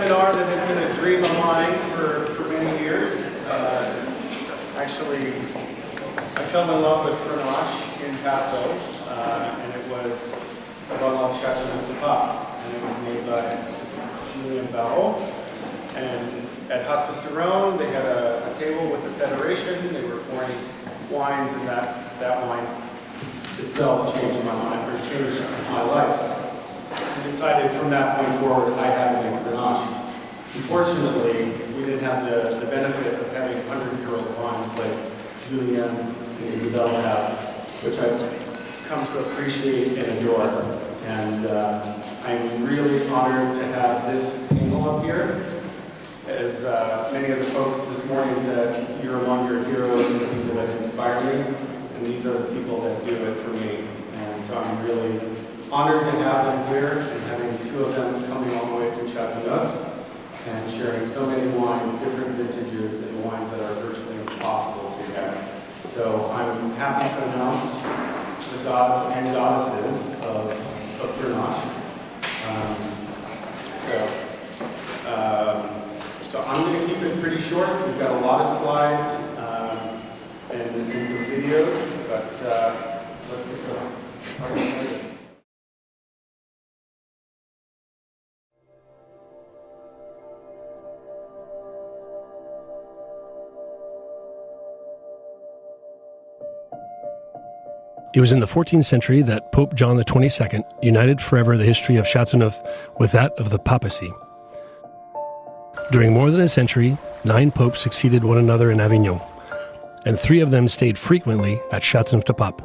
seminar that has been a dream of mine for many years. Actually, I fell in love with Grenache in Paso, and it was about Chateauneuf de Pape, and it was made by Julien Barrault. And at Hospice de Rhone, they had a table with the Federation. They were pouring wines, and that wine itself changed my mind, or changed my life. I decided from that point forward I had to make Grenache. Unfortunately, we didn't have the benefit of having 100-year-old wines like Julien and Isabelle have, which I've come to appreciate and adore. And I'm really honored to have this angle up here. As many of the folks this morning said, you're among your heroes and the people that inspire me, and these are the people that do it for me. And so I'm really honored to have them here and having two of them coming all the way from Chateauneuf and sharing so many wines, different vintages, and wines that are virtually impossible to get. So I'm happy to announce the gods and goddesses of Grenache. So I'm going to keep it pretty short. We've got a lot of slides and some videos, but let's get going. It was in the 14th century that Pope John XXII united forever the history of Chateauneuf with that of the papacy. During more than a century, 9 popes succeeded one another in Avignon, and 3 of them stayed frequently at Chateauneuf de Pape.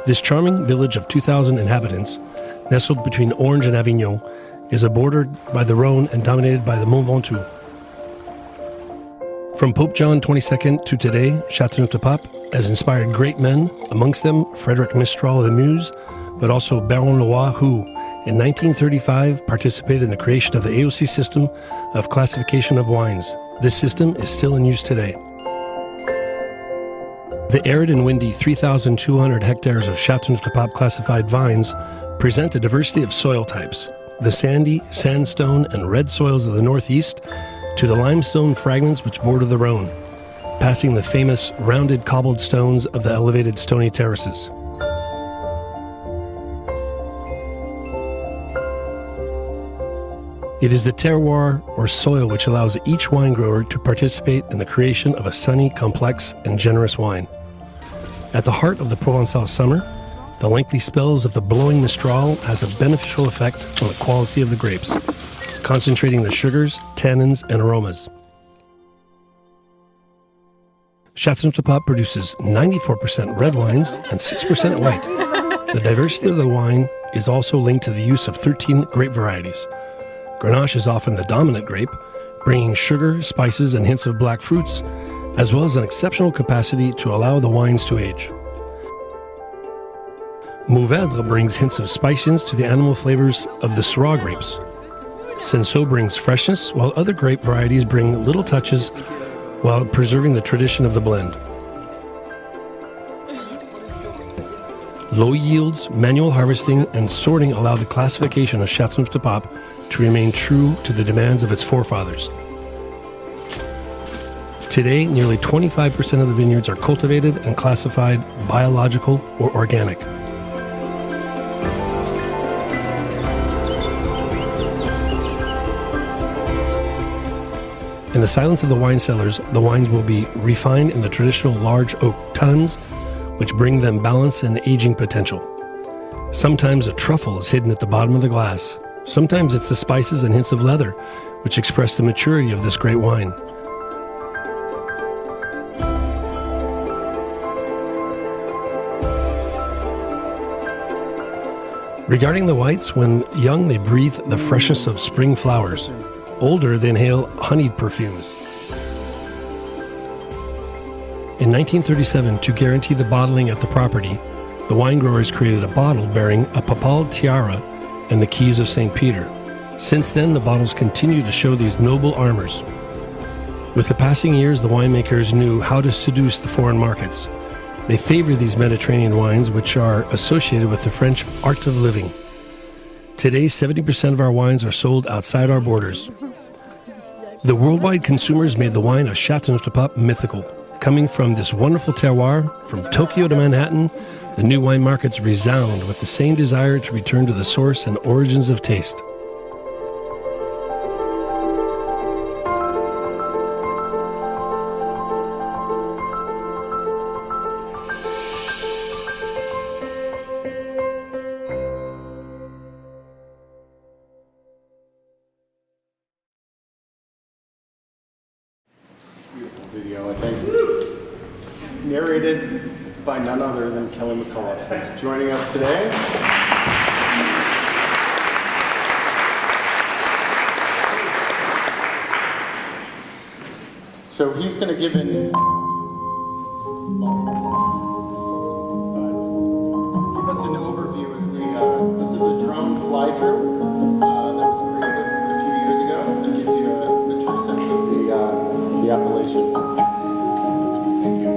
This charming village of 2,000 inhabitants, nestled between Orange and Avignon, is bordered by the Rhone and dominated by the Mont Ventoux. From Pope John XXII to today, Chateauneuf de Pape has inspired great men, amongst them Frédéric Mistral of the Meuse, but also Baron Loy, who, in 1935, participated in the creation of the AOC system of classification of wines. This system is still in use today. The arid and windy 3,200 hectares of Chateauneuf de Pape classified vines present a diversity of soil types. The sandy, sandstone, and red soils of the northeast to the limestone fragments which border the Rhone, passing the famous rounded cobbled stones of the elevated stony terraces. It is the terroir, or soil, which allows each wine grower to participate in the creation of a sunny, complex, and generous wine. At the heart of the Provençal summer, the lengthy spells of the blowing Mistral has a beneficial effect on the quality of the grapes, concentrating the sugars, tannins, and aromas. Chateauneuf de Pape produces 94% red wines and 6% white. The diversity of the wine is also linked to the use of 13 grape varieties. Grenache is often the dominant grape, bringing sugar, spices, and hints of black fruits, as well as an exceptional capacity to allow the wines to age. Mourvèdre brings hints of spiciness to the animal flavors of the Syrah grapes. Cinsault brings freshness, while other grape varieties bring little touches while preserving the tradition of the blend. Low yields, manual harvesting, and sorting allow the classification of Chateauneuf de Pape to remain true to the demands of its forefathers. Today, nearly 25% of the vineyards are cultivated and classified biological or organic. In the silence of the wine cellars, the wines will be refined in the traditional large oak tuns, which bring them balance and aging potential. Sometimes a truffle is hidden at the bottom of the glass. Sometimes it's the spices and hints of leather, which express the maturity of this great wine. Regarding the whites, when young, they breathe the freshness of spring flowers. Older, they inhale honeyed perfumes. In 1937, to guarantee the bottling at the property, the wine growers created a bottle bearing a papal tiara and the keys of St. Peter. Since then, the bottles continue to show these noble armors. With the passing years, the winemakers knew how to seduce the foreign markets. They favor these Mediterranean wines, which are associated with the French art of living. Today, 70% of our wines are sold outside our borders. The worldwide consumers made the wine of Châteauneuf-du-Pape mythical. Coming from this wonderful terroir, from Tokyo to Manhattan, the new wine markets resound with the same desire to return to the source and origins of taste. Beautiful video, I think. Narrated by none other than Kelly McCullough, who's joining us today. So he's going to give this an overview as this is a drone fly-through that was created a few years ago that gives you a true sense of the appellation. Thank you.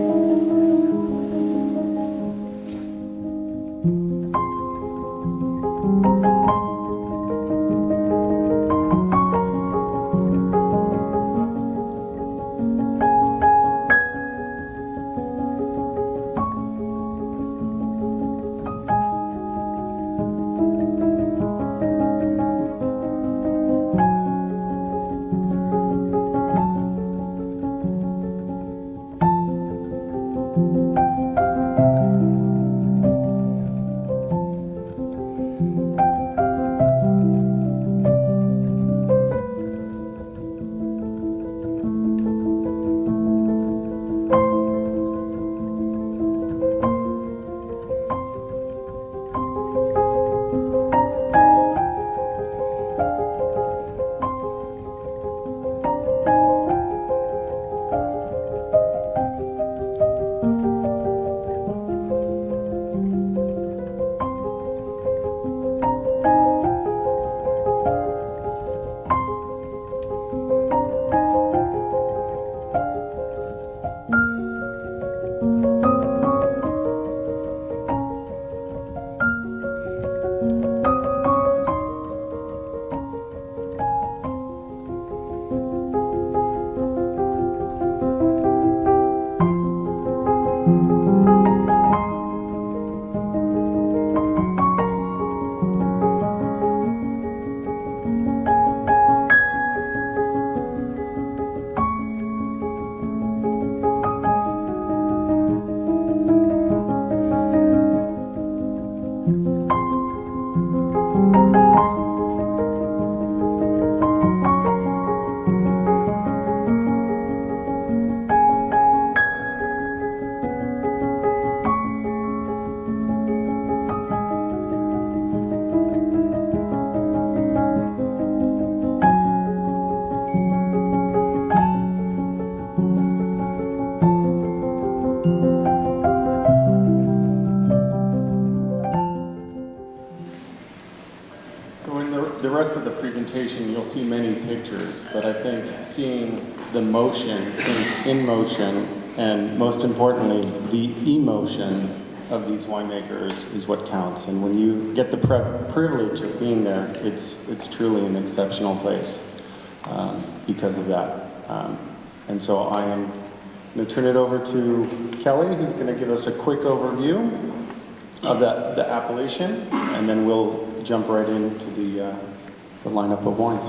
The rest of the presentation, you'll see many pictures, but I think seeing the motion, things in motion, and most importantly, the emotion of these winemakers is what counts. And when you get the privilege of being there, it's truly an exceptional place because of that. And so I am going to turn it over to Kelly, who's going to give us a quick overview of the appellation, and then we'll jump right into the lineup of wines.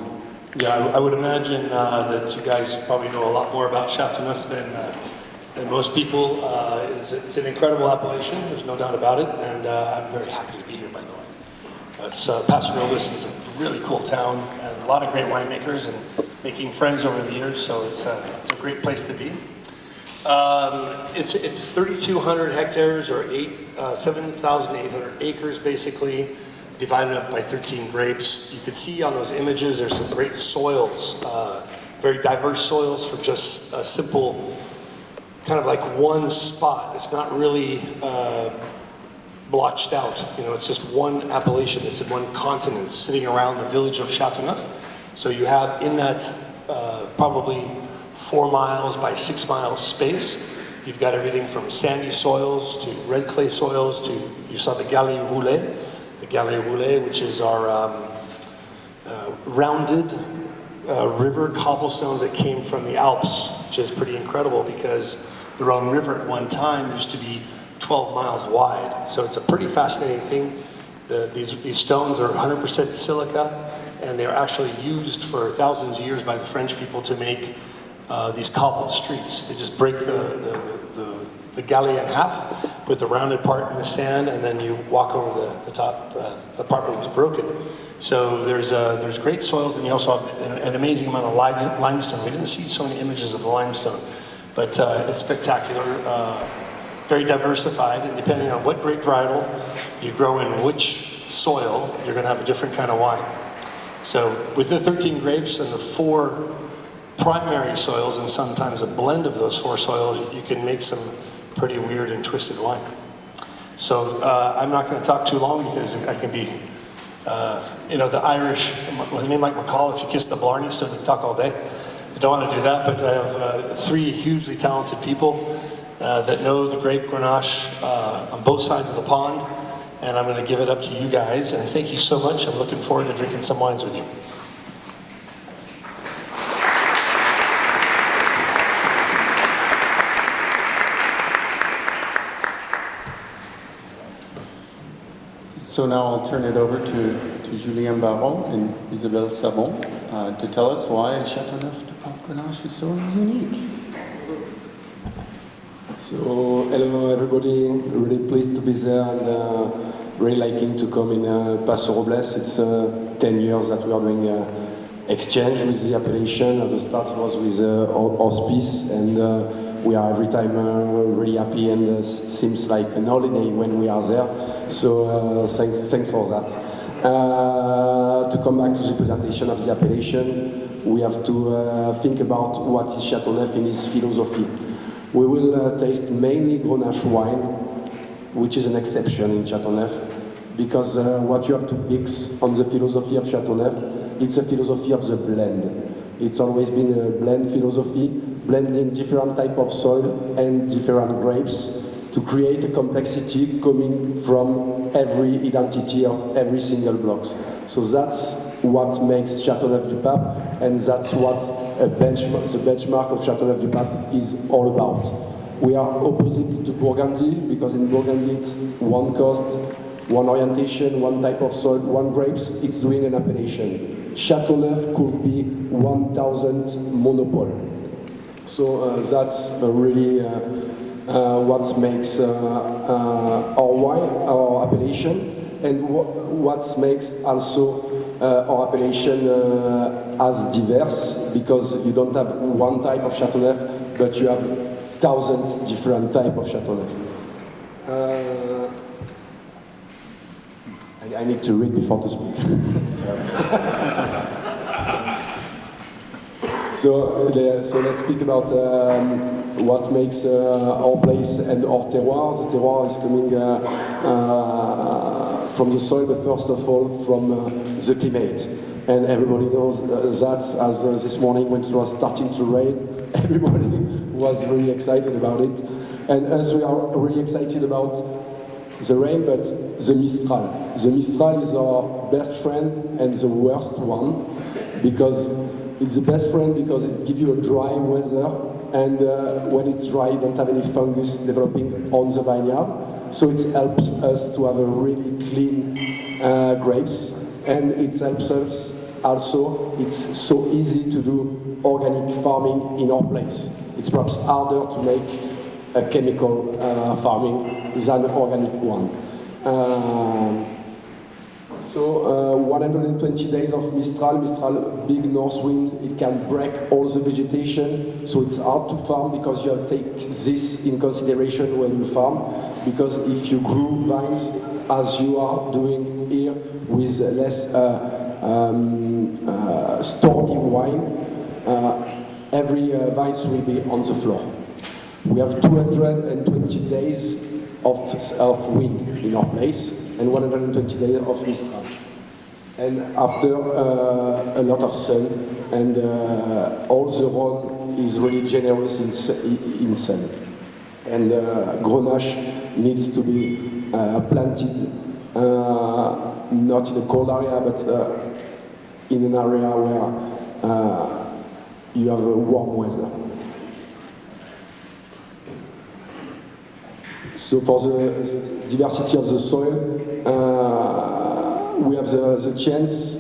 Yeah, I would imagine that you guys probably know a lot more about Châteauneuf than most people. It's an incredible appellation, there's no doubt about it, and I'm very happy to be here, by the way. Paso Robles is a really cool town, and a lot of great winemakers, and making friends over the years, so it's a great place to be. It's 3,200 hectares, or 7,800 acres, basically, divided up by 13 grapes. You can see on those images there's some great soils, very diverse soils for just a simple, kind of like one spot. It's not really blotched out. You know, it's just one appellation. It's in one continent sitting around the village of Châteauneuf. So you have in that probably 4 miles by 6 miles space. You've got everything from sandy soils to red clay soils to, you saw the galets roulés. the galets roulés, which is our rounded river cobblestones that came from the Alps, which is pretty incredible because the Rhone River at one time used to be 12 miles wide. So it's a pretty fascinating thing. These stones are 100% silica, and they're actually used for thousands of years by the French people to make these cobbled streets. They just break the gallet in half, put the rounded part in the sand, and then you walk over the top, the part that was broken. So there's great soils, and you also have an amazing amount of limestone. We didn't see so many images of the limestone, but it's spectacular, very diversified, and depending on what grape varietal you grow in which soil, you're going to have a different kind of wine. So with the 13 grapes and the 4 primary soils, and sometimes a blend of those 4 soils, you can make some pretty weird and twisted wine. So I'm not going to talk too long because I can be, the Irish, what they like McCall, if you kiss the Blarney, so we can talk all day. I don't want to do that, but I have 3 hugely talented people that know the grape Grenache on both sides of the pond, and I'm going to give it up to you guys, and thank you so much. I'm looking forward to drinking some wines with you. So now I'll turn it over to Julien Baron and Isabelle Sabon to tell us why Châteauneuf-du-Pape Grenache is so unique. So, hello everybody, really pleased to be there and really liking to come in Paso Robles. It's 10 years that we are doing exchange with the appellation. At the start it was with Auspice, and we are every time really happy, and seems like an holiday when we are there. So thanks for that. To come back to the presentation of the appellation, we have to think about what is Châteauneuf in its philosophy. We will taste mainly Grenache wine, which is an exception in Châteauneuf, because what you have to pick on the philosophy of Châteauneuf, it's a philosophy of the blend. It's always been a blend philosophy, blending different type of soil and different grapes to create a complexity coming from every identity of every single block. So that's what makes Châteauneuf-du-Pape, and that's what the benchmark of Châteauneuf-du-Pape is all about. We are opposite to Burgundy, because in Burgundy it's one coast, one orientation, one type of soil, one grapes, it's doing an appellation. Châteauneuf could be 1,000 monopole. So that's really what makes our wine, our appellation, and what makes also our appellation as diverse, because you don't have one type of Châteauneuf, but you have 1,000 different types of Châteauneuf. I need to read before to speak. So let's speak about what makes our place and our terroir. The terroir is coming from the soil, but first of all from the climate. And everybody knows that, as this morning when it was starting to rain, everybody was really excited about it. And us, we are really excited about the rain, but the Mistral. The Mistral is our best friend and the worst one, because it's the best friend because it gives you a dry weather, and when it's dry, you don't have any fungus developing on the vineyard. So it helps us to have a really clean grapes, and it helps us also, it's so easy to do organic farming in our place. It's perhaps harder to make a chemical farming than an organic one. So 120 days of Mistral, big north wind, it can break all the vegetation, so it's hard to farm because you have to take this in consideration when you farm, because if you grew vines as you are doing here with less stormy wine, every vines will be on the floor. We have 220 days of wind in our place, and 120 days of Mistral. And after a lot of sun, and all the Rhone is really generous in sun. And Grenache needs to be planted not in a cold area, but in an area where you have warm weather. So for the diversity of the soil, we have the chance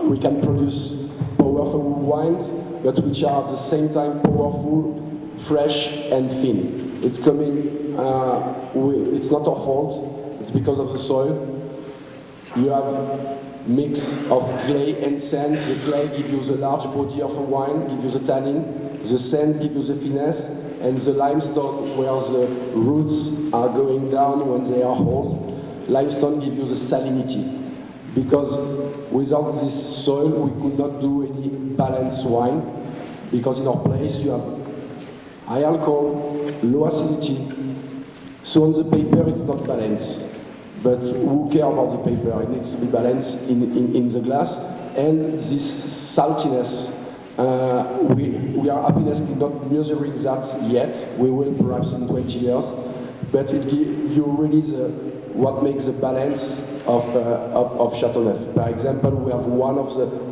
we can produce powerful wines, but which are at the same time powerful, fresh and thin. It's coming, it's not our fault, it's because of the soil. You have mix of clay and sand. The clay gives you the large body of a wine, gives you the tannin. The sand gives you the finesse, and the limestone, where the roots are going down when they are whole, limestone gives you the salinity. Because without this soil, we could not do any balanced wine. Because in our place, you have high alcohol, low acidity. So on the paper, it's not balanced. But who cares about the paper? It needs to be balanced in the glass. And this saltiness, we are obviously not measuring that yet. We will perhaps in 20 years. But it gives you really what makes the balance of Chateauneuf. For example, we have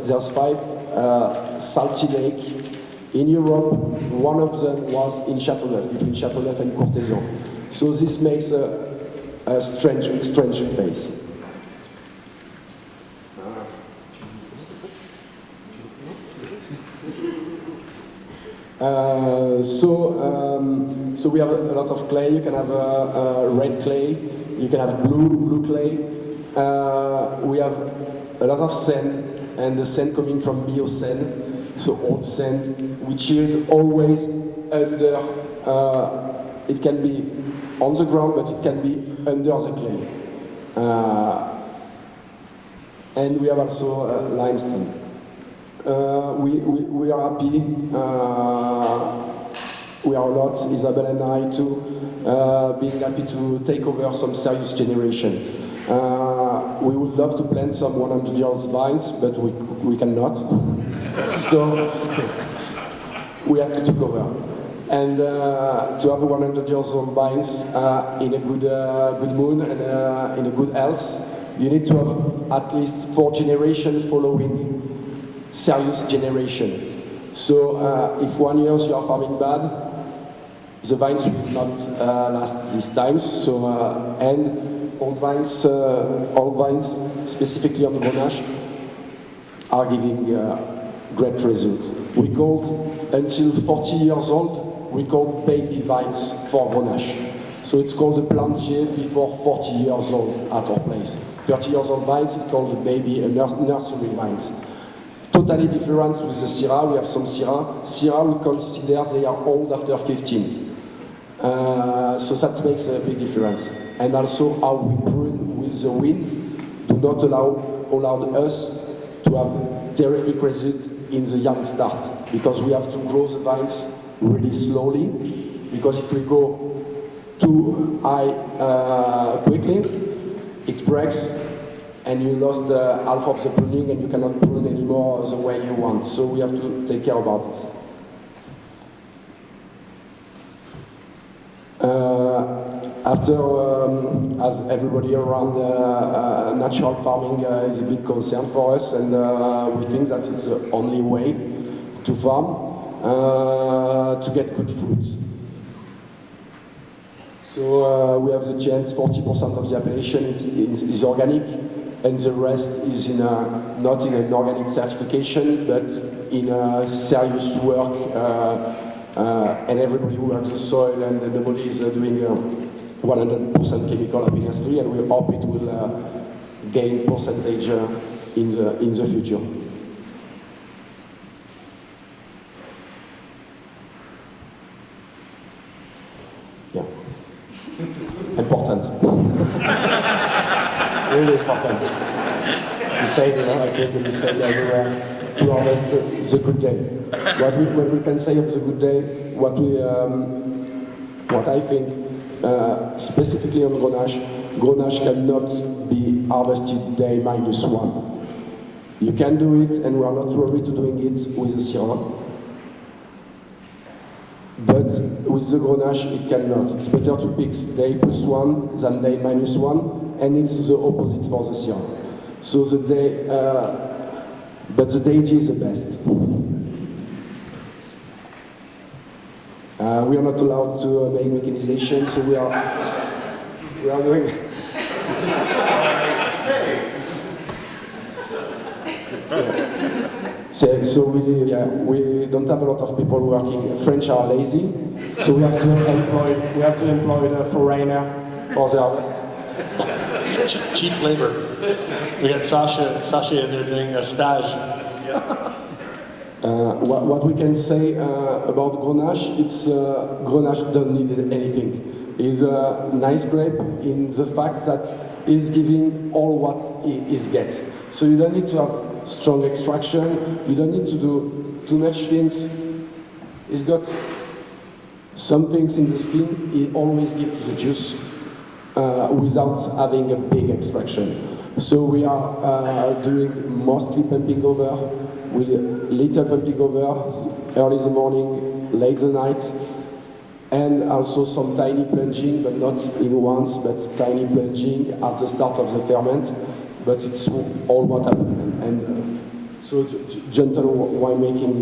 there's 5 salty lakes in Europe. One of them was in Chateauneuf, between Chateauneuf and Courthézon. So this makes a strange base. So we have a lot of clay. You can have red clay. You can have blue clay. We have a lot of sand, and the sand coming from Miocene, so old sand, which is always under. It can be on the ground, but it can be under the clay. And we have also limestone. We are happy. We are a lot, Isabelle and I too, being happy to take over some serious generation. We would love to plant some 100-year vines, but we cannot. So we have to take over. And to have 100 years old vines in a good mood and in a good health, you need to have at least 4 generations following serious generation. So if 1 year you are farming bad, the vines will not last this time. So and old vines, specifically on Grenache, are giving great results. We called until 40 years old, we called baby vines for Grenache. So it's called a plantier before 40 years old at our place. 30 years old vines, it's called a baby, a nursery vines. Totally different with the Syrah. We have some Syrah. Syrah, we consider they are old after 15. So that makes a big difference. And also how we prune with the wind do not allow us to have terrific result in the young start, because we have to grow the vines really slowly, because if we go too high quickly, it breaks and you lost half of the pruning and you cannot prune anymore the way you want. So we have to take care about this. As everybody around, natural farming is a big concern for us, and we think that it's the only way to farm to get good food. So we have the chance, 40% of the appellation is organic, and the rest is not in an organic certification, but in a serious work, and everybody who works the soil and the body is doing 100% chemical obviously, and we hope it will gain percentage in the future. Yeah. Important. Really important. To say, I think we say everywhere, to harvest the good day. What we can say of the good day, what I think, specifically on Grenache cannot be harvested day -1. You can do it, and we are not worried to doing it with the Syrah. But with the Grenache, it cannot. It's better to pick day +1 than day -1, and it's the opposite for the Syrah. So but the Deity is the best. We are not allowed to make mechanization, so we are doing. So we don't have a lot of people working. French are lazy, so we have to employ the foreigner for the harvest. Cheap labor. We had Sasha in there doing a stage. What we can say about Grenache, it's Grenache don't need anything. It's a nice grape in the fact that it's giving all what it gets. So you don't need to have strong extraction, you don't need to do too much things. It's got some things in the skin, it always gives to the juice without having a big extraction. So we are doing mostly pumping over, with little pumping over, early in the morning, late the night, and also some tiny plunging, but not in once, but tiny plunging at the start of the ferment. But it's all what happened, and so gentle winemaking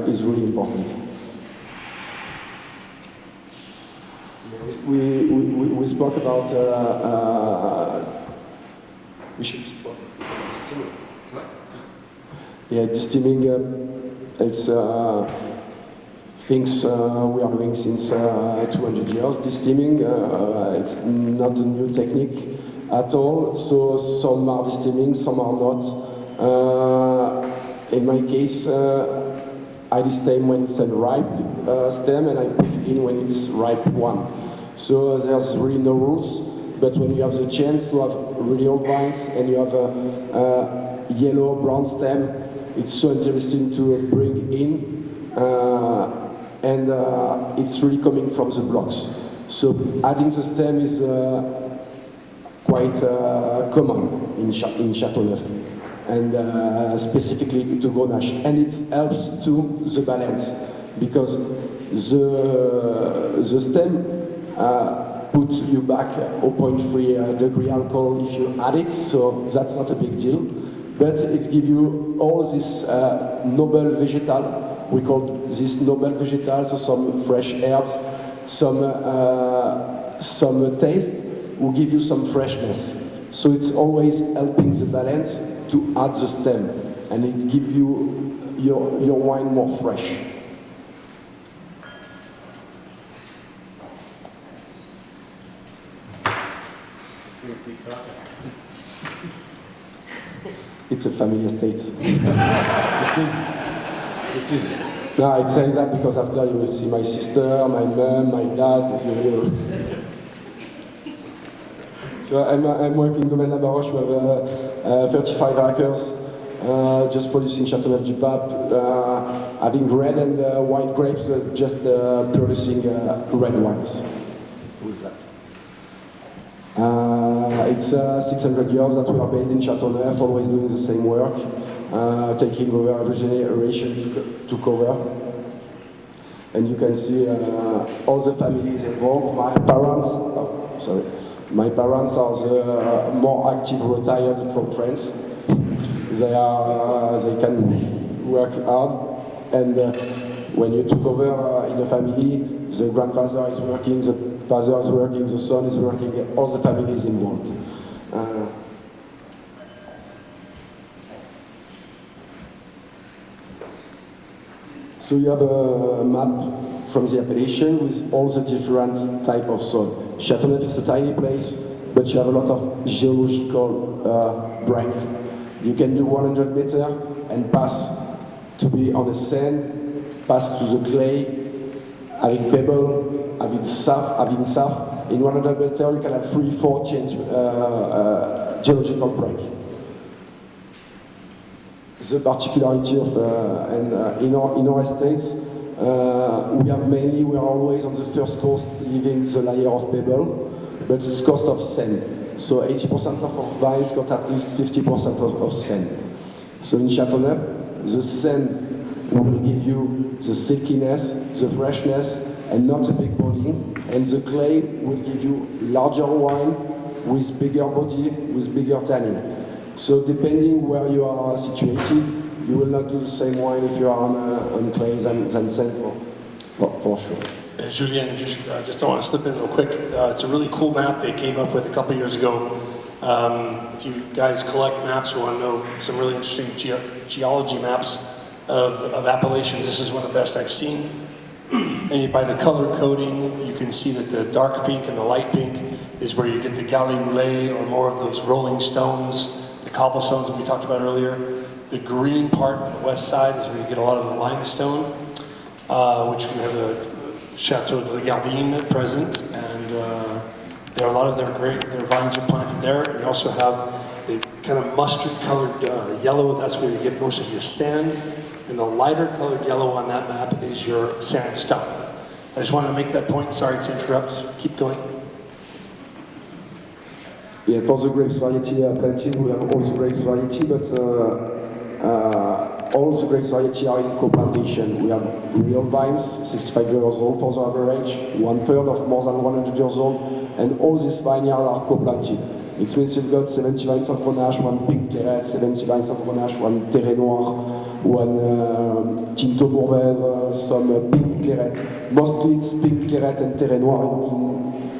is really important. We spoke about we should speak distilling. Yeah, distilling. It's things we are doing since 200 years. Distilling. It's not a new technique at all. So some are distilling, some are not. In my case, I distil when it's a ripe stem, and I put in when it's ripe one. So there's really no rules. But when you have the chance to have really old vines and you have a yellow brown stem, it's so interesting to bring in, and it's really coming from the blocks. So adding the stem is quite common in Châteauneuf, and specifically to Grenache, and it helps to the balance because the stem put you back 0.3 degree alcohol if you add it, so that's not a big deal. But it gives you all this noble vegetal. We call this noble vegetal, so some fresh herbs, some taste will give you some freshness. So it's always helping the balance to add the stem, and it gives you your wine more fresh. It's a family estate. it is. No, I say that because after you will see my sister, my mom, my dad. So I'm working in Domaine La Baroche. We have 35 acres, just producing Châteauneuf-du-Pape, having red and white grapes, just producing red wines. With that. It's 600 years that we are based in Châteauneuf, always doing the same work, taking over every generation to cover. And you can see all the families involved. My parents are the more active retired from France. They can work hard, and when you took over in a family, the grandfather is working, the father is working, the son is working, all the family is involved. So you have a map from the appellation with all the different type of soil. Châteauneuf is a tiny place, but you have a lot of geological break. You can do 100 meters and pass to be on the sand, pass to the clay, having pebble, having soft. In 100 meters you can have 3-4 change geological break. The particularity of in our estates, we are always on the first coast, leaving the layer of pebble, but it's coast of sand. So 80% of our vines got at least 50% of sand. So in Châteauneuf, the sand will give you the silkiness, the freshness, and not a big body. And the clay will give you larger wine with bigger body, with bigger tannin. So depending where you are situated, you will not do the same wine if you are on clay than sand for sure. Julien, just want to slip in real quick. It's a really cool map they came up with a couple years ago. If you guys collect maps or want to know some really interesting geology maps of appellations, this is one of the best I've seen. And by the color coding, you can see that the dark pink and the light pink is where you get the galets roulés or more of those rolling stones, the cobblestones that we talked about earlier. The green part on the west side is where you get a lot of the limestone, which we have the Chateau de la Gardine present, and there are a lot of their vines are planted there. And you also have the kind of mustard-colored yellow. That's where you get most of your sand, and the lighter-colored yellow on that map is your sandstone. I just wanted to make that point. Sorry to interrupt. Keep going. Yeah, for the grapes variety plenty, we have all the grapes variety, but all the grapes variety are in co-plantation. We have real vines, 65 years old for the average, 1/3 of more than 100 years old, and all these vineyards are co-planted. It means you've got 70 vines of Grenache, 1 pink claret, 70 vines of Grenache, 1 Terre Noir, 1 Tinto Mourvèdre, some pink claret. Mostly it's pink claret and Terre Noir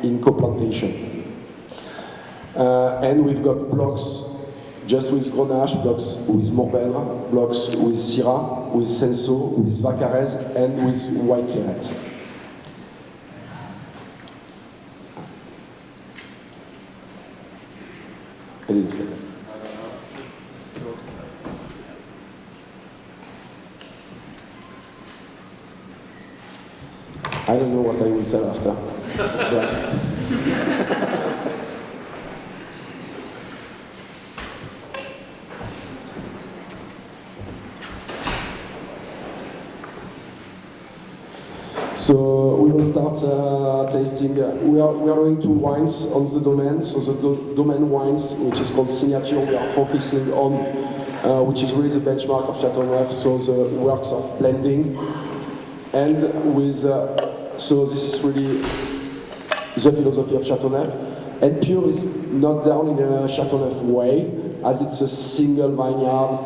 in co-plantation. And we've got blocks just with Grenache, blocks with Mourvèdre, blocks with Syrah, with Senso, with Vacarez, and with white claret. I didn't feel it. I don't know what I will tell after. So we will start tasting. We are doing 2 wines on the domain. So the domain wines, which is called Signature, we are focusing on, which is really the benchmark of Chateauneuf. So the works of blending, and with so this is really the philosophy of Chateauneuf. And Pure is not done in a Chateauneuf way, as it's a single vineyard,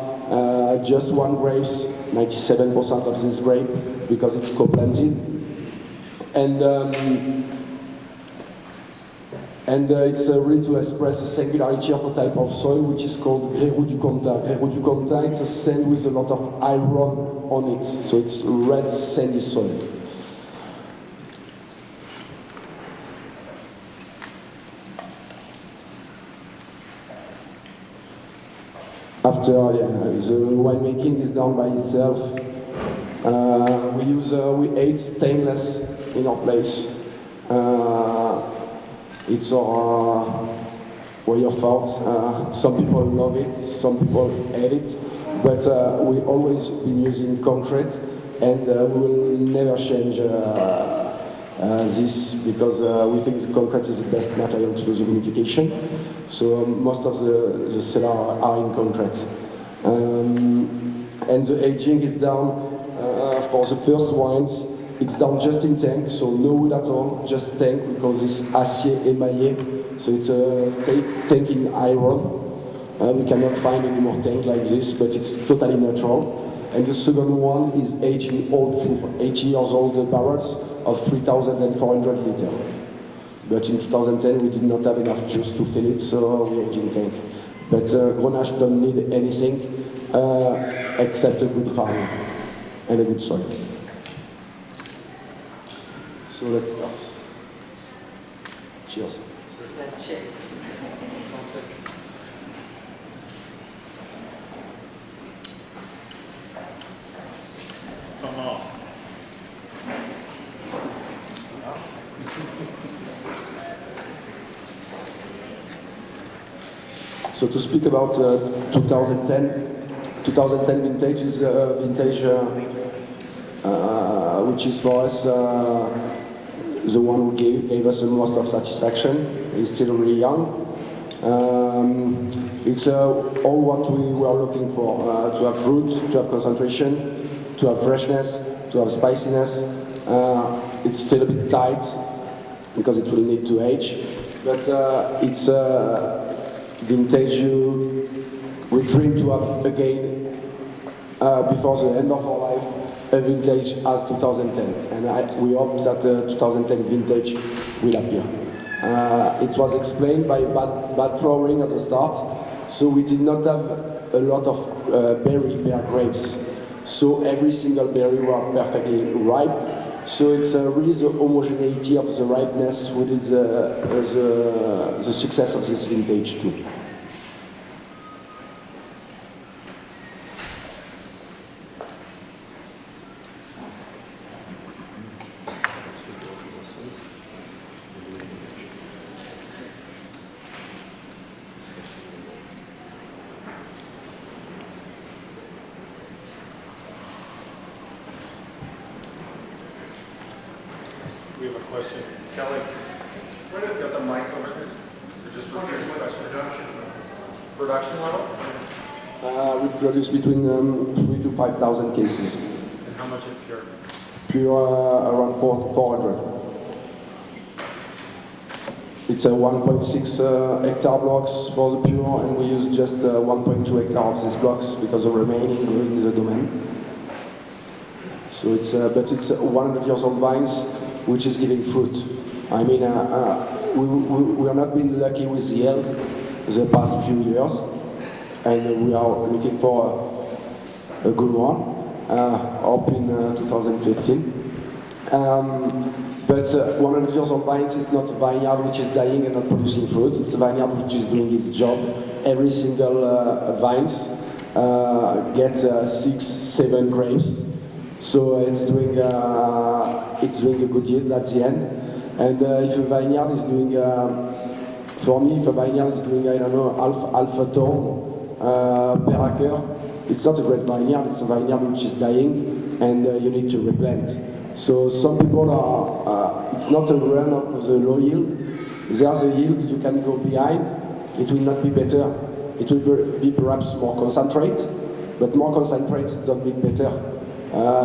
just 1 grapes, 97% of this grape, because it's co-planted. And it's really to express the singularity of a type of soil, which is called Grenache du Comtat. Grenache du Comtat, it's a sand with a lot of iron on it, so it's red sandy soil. After, the winemaking is done by itself. We ate stainless in our place. It's our way of thought. Some people love it, some people hate it, but we always been using concrete, and we will never change this, because we think the concrete is the best material to do the vinification. So most of the cellars are in concrete. And the aging is done for the first wines. It's done just in tank, so no wood at all, just tank. We call this acier émaillé, so it's a tank in iron. We cannot find any more tank like this, but it's totally natural. And the second one is aged in old food, 80 years old barrels of 3,400 liters. But in 2010 we did not have enough juice to fill it, so we aged in tank. But Grenache don't need anything except a good farm and a good soil. So let's start. Cheers. Cheers. Come on. So to speak about 2010 vintage is a vintage which is for us the one who gave us the most of satisfaction. He's still really young. It's all what we were looking for, to have fruit, to have concentration, to have freshness, to have spiciness. It's still a bit tight because it will need to age, but it's a vintage we dream to have again before the end of our life, a vintage as 2010. And we hope that 2010 vintage will appear. It was explained by bad flowering at the start, so we did not have a lot of bare grapes. So every single berry were perfectly ripe. So it's really the homogeneity of the ripeness which is the success of this vintage too. We have a question. Kelly, where did you get the mic over here? Or just repeat this question. Production level? We produce between 3,000 to 5,000 cases. And how much is pure? Pure around 400. It's a 1.6 hectare blocks for the pure, and we use just 1.2 hectare of these blocks because the remaining go in the domain. So it's but it's 100 years old vines which is giving fruit. I mean, we are not been lucky with the yield the past few years, and we are looking for a good one, up in 2015. But 100 years old vines is not a vineyard which is dying and not producing fruit. It's a vineyard which is doing its job. Every single vines get 6, 7 grapes. So it's doing a good yield at the end. And if a vineyard is doing, for me, if a vineyard is doing, I don't know, half a ton per acre, it's not a great vineyard. It's a vineyard which is dying, and you need to replant. So some people are, it's not a run of the low yield. There's a yield you can go behind. It will not be better. It will be perhaps more concentrate, but more concentrates don't mean better.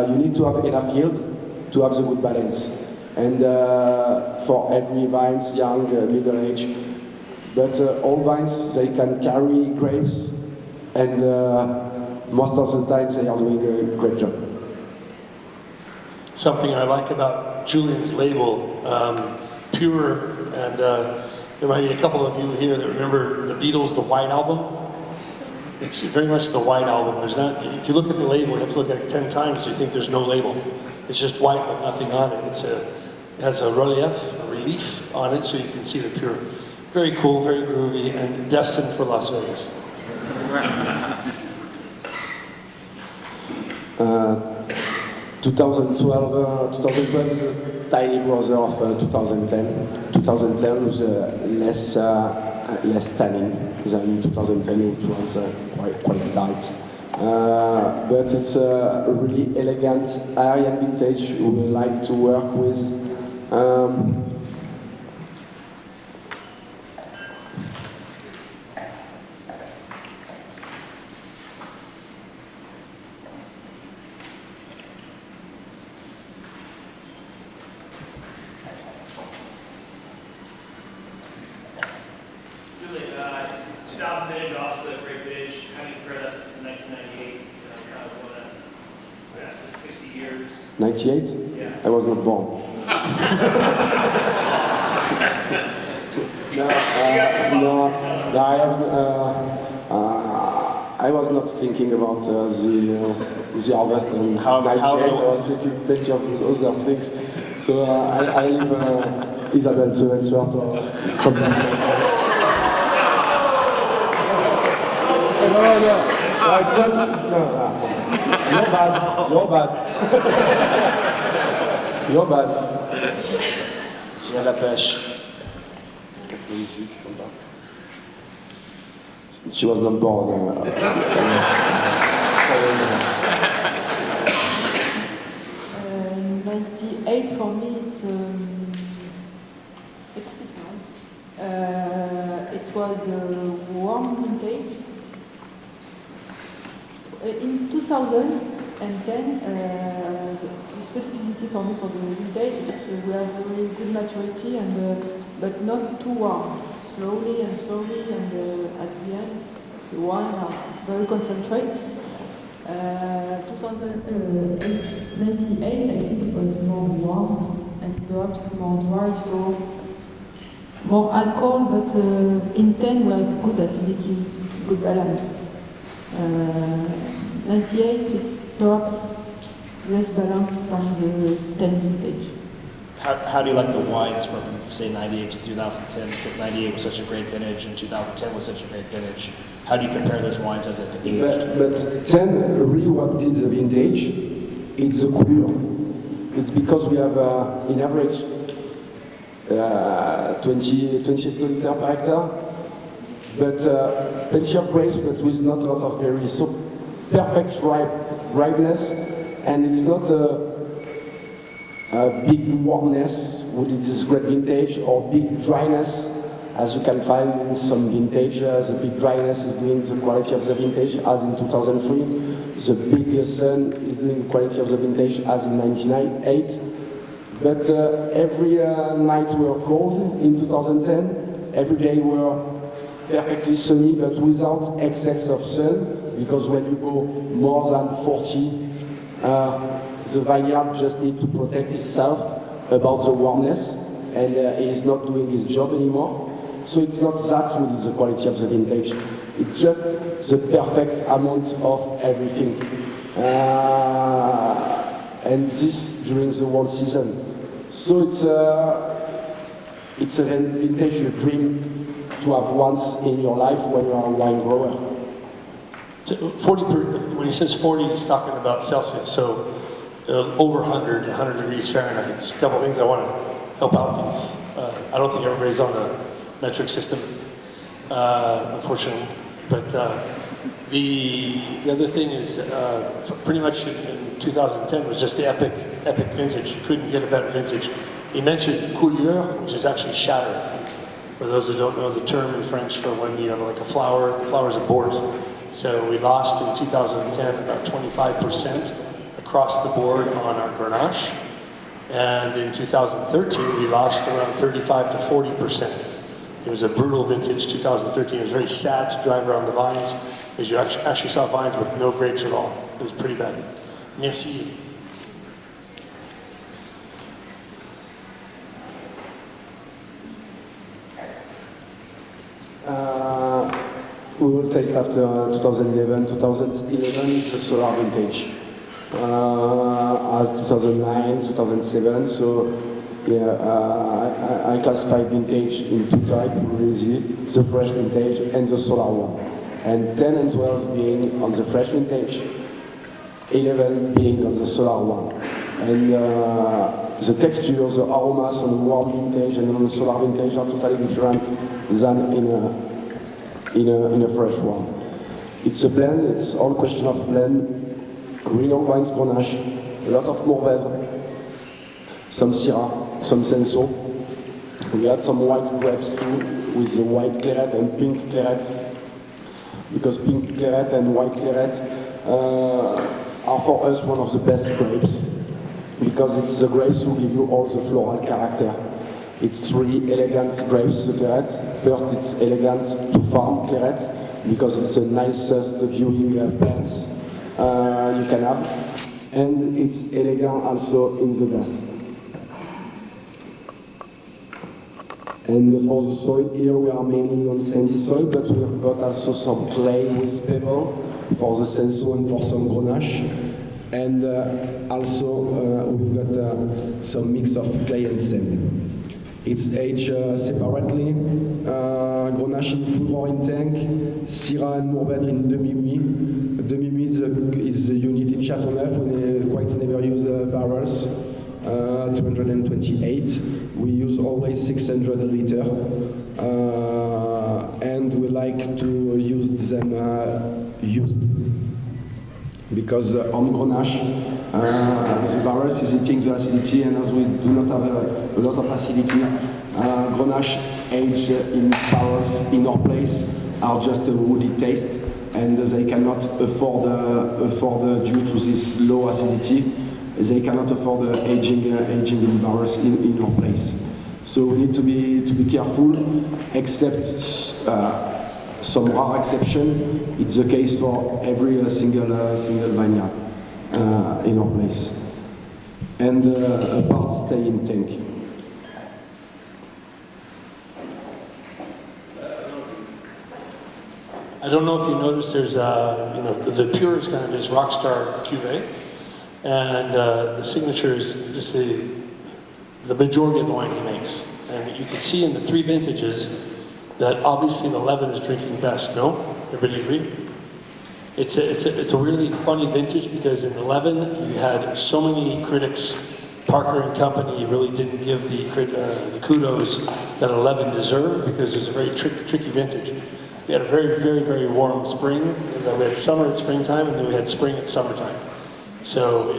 You need to have enough yield to have the good balance. And for every vines, young, middle age, but all vines, they can carry grapes, and most of the time they are doing a great job. Something I like about Julien's label, pure, and there might be a couple of you here that remember the Beatles, the White Album. It's very much the White Album. There's not, if you look at the label, you have to look at it 10 times, you think there's no label. It's just white with nothing on it. It has a relief on it, so you can see the pure. Very cool, very groovy, and destined for Las Vegas. 2012 is a tiny brother of 2010. 2010 was less tanning than 2010, which was quite tight. But it's a really elegant Aryan vintage we like to work with. Vintage, obviously a great vintage. How do you compare that to 1998? Kind of one that lasted 60 years. 98? Yeah. I was not born. I was not thinking about the harvest and How 98. I was thinking plenty of other things. So I leave Isabelle to answer to come back. No, it's not. No. You're bad. You're bad. Il y a la pêche. She was not born. 98 for me, it's different. It was a warm vintage. In 2000, And then the specificity for me for the vintage is we have very good maturity and but not too warm. Slowly and at the end the wine are very concentrate. 2098 I think it was more warm and perhaps more dry, so more alcohol, but in 10 we have good acidity, good balance. 98 it's perhaps less balanced than the 10 vintage. How do you like the wines from, say, 98 to 2010? Because 98 was such a great vintage and 2010 was such a great vintage. How do you compare those wines as they've been aged? But 10, really what did the vintage, it's the coulure. It's because we have, in average, 20 hectoliter per hectare, but plenty of grapes, but with not a lot of berries. So perfect ripeness, and it's not a big warmness with this great vintage or big dryness, as you can find in some vintage. The big dryness is doing the quality of the vintage, as in 2003. The big sun is doing the quality of the vintage, as in 1998. But every night we were cold in 2010. Every day we were perfectly sunny, but without excess of sun, because when you go more than 40, the vineyard just needs to protect itself about the warmness, and he's not doing his job anymore. So it's not that really the quality of the vintage. It's just the perfect amount of everything. And this during the whole season. So it's a vintage you dream to have once in your life when you are a wine grower. 40 when he says 40, he's talking about Celsius, so over 100 degrees Fahrenheit. Just a couple of things I want to help out these. I don't think everybody's on the metric system, unfortunately. But the other thing is pretty much in 2010 was just the epic vintage. You couldn't get a better vintage. He mentioned coulure, which is actually shatter. For those that don't know the term in French for when you have like a flower, the flowers are boards. So we lost in 2010 about 25% across the board on our Grenache. And in 2013, we lost around 35 to 40%. It was a brutal vintage, 2013. It was very sad to drive around the vines, because you actually saw vines with no grapes at all. It was pretty bad. Merci. We will taste after 2011. 2011 is a solar vintage. As 2009, 2007. So yeah, I classify vintage in two types, really, the fresh vintage and the solar one. And 10 and 12 being on the fresh vintage, 11 being on the solar one. And the texture, the aromas on the warm vintage and on the solar vintage are totally different than in a fresh one. It's a blend, it's all question of blend. Green wines, Grenache, a lot of Mourvèdre, some Syrah, some Senso. We had some white grapes too, with the white claret and pink claret, because pink claret and white claret are for us one of the best grapes, because it's the grapes who give you all the floral character. It's really elegant grapes, the claret. First, it's elegant to farm claret, because it's the nicest viewing plants you can have, and it's elegant also in the glass. And for the soil here, we are mainly on sandy soil, but we have got also some clay with pebble for the Senso and for some Grenache. And also we've got some mix of clay and sand. It's aged separately. Grenache in food in tank, Syrah and Mourvèdre in demi-muit. Demi-muit is the unit in Châteauneuf. We quite never use barrels. 228. We use always 600 liter, and we like to use them used, because on Grenache the barrels is eating the acidity, and as we do not have a lot of acidity, Grenache aged in barrels in our place are just a woody taste, and they cannot afford due to this low acidity, they cannot afford aging in barrels in our place. So we need to be careful, except some rare exception. It's the case for every single vineyard in our place. And a part stay in tank. I don't know if you noticed there's the pure is kind of his rock star cuvee, and the signature is just the majority of the wine he makes. And you can see in the 3 vintages that obviously the Levin is drinking best. No? Everybody agree? It's a really funny vintage because in the Levin you had so many critics. Parker and Company really didn't give the kudos that a Levin deserved because it was a very tricky vintage. We had a very, very, very warm spring, and then we had summer at springtime, and then we had spring at summertime. So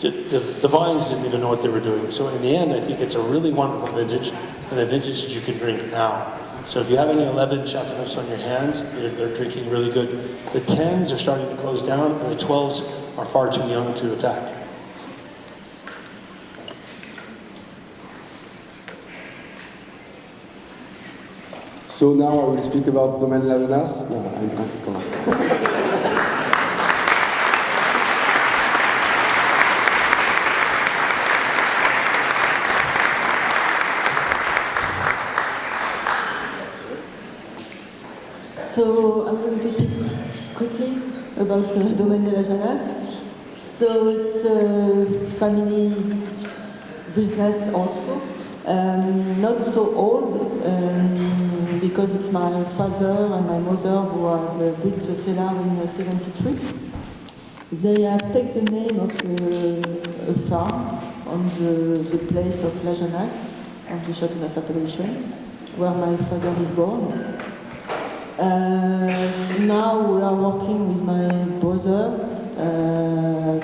the vines didn't even know what they were doing. So in the end, I think it's a really wonderful vintage, and a vintage that you can drink now. So if you have any 11 Chateauneufs on your hands, they're drinking really good. The 10s are starting to close down, and the 12s are far too young to attack. So now I will speak about Domaine La Jeunesse. Come on. So I'm going to speak quickly about Domaine de la Jeunesse. So it's a family business also, not so old. Because it's my father and my mother who have built the cellar in 73. They have taken the name of a farm on the place of La Jeunesse, on the Châteauneuf appellation, where my father is born. Now we are working with my brother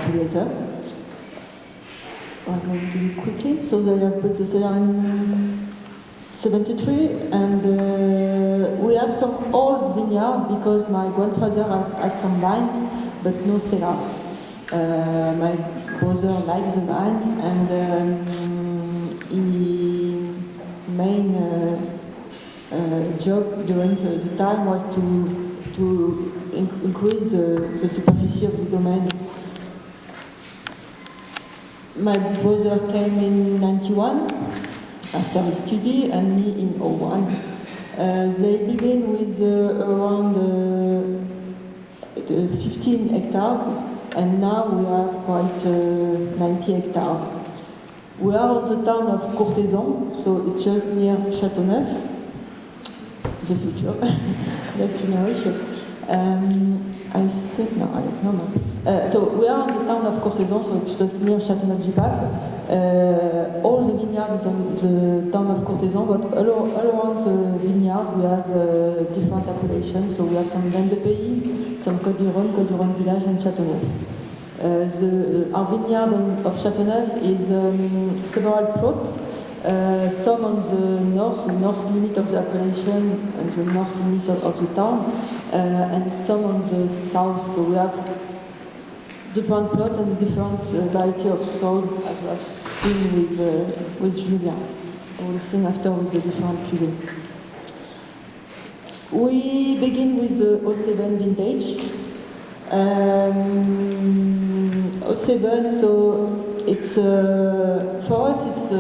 together. I'm going to do it quickly. So they have built the cellar in 73, and we have some old vineyard because my grandfather has some vines, but no cellars. My brother likes the vines, and his main job during the time was to increase the superficie of the domain. My brother came in 91. After his study, and me in 01. They begin with around 15 hectares, and now we have quite 90 hectares. We are on the town of Courthézon, so it's just near Châteauneuf, the future, next generation. I said, no, I don't know. So we are on the town of Courthézon, so it's just near Châteauneuf-du-Pape. All the vineyards on the town of Courthézon, but all around the vineyard we have different appellations. So we have some Vin de Pays, some Côte-du-Rhône Village, and Châteauneuf. Our vineyard of Châteauneuf is several plots. Some on the north limit of the appellation and the north limit of the town, and some on the south. So we have different plot and different variety of soil, as we have seen with Julien. We'll see after with the different cuvées. We begin with the 07 vintage. 07, so it's for us it's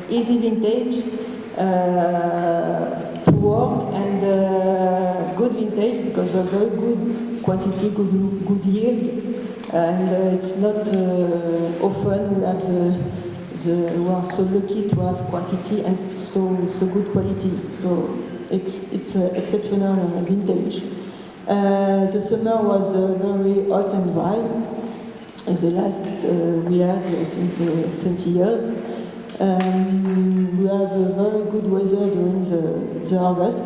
easy vintage to work, and good vintage because we're very good quantity, good yield, and it's not often we have we are so lucky to have quantity and so good quality. So it's exceptional vintage. The summer was very hot and dry. The last we had since 20 years. We have a very good weather during the harvest,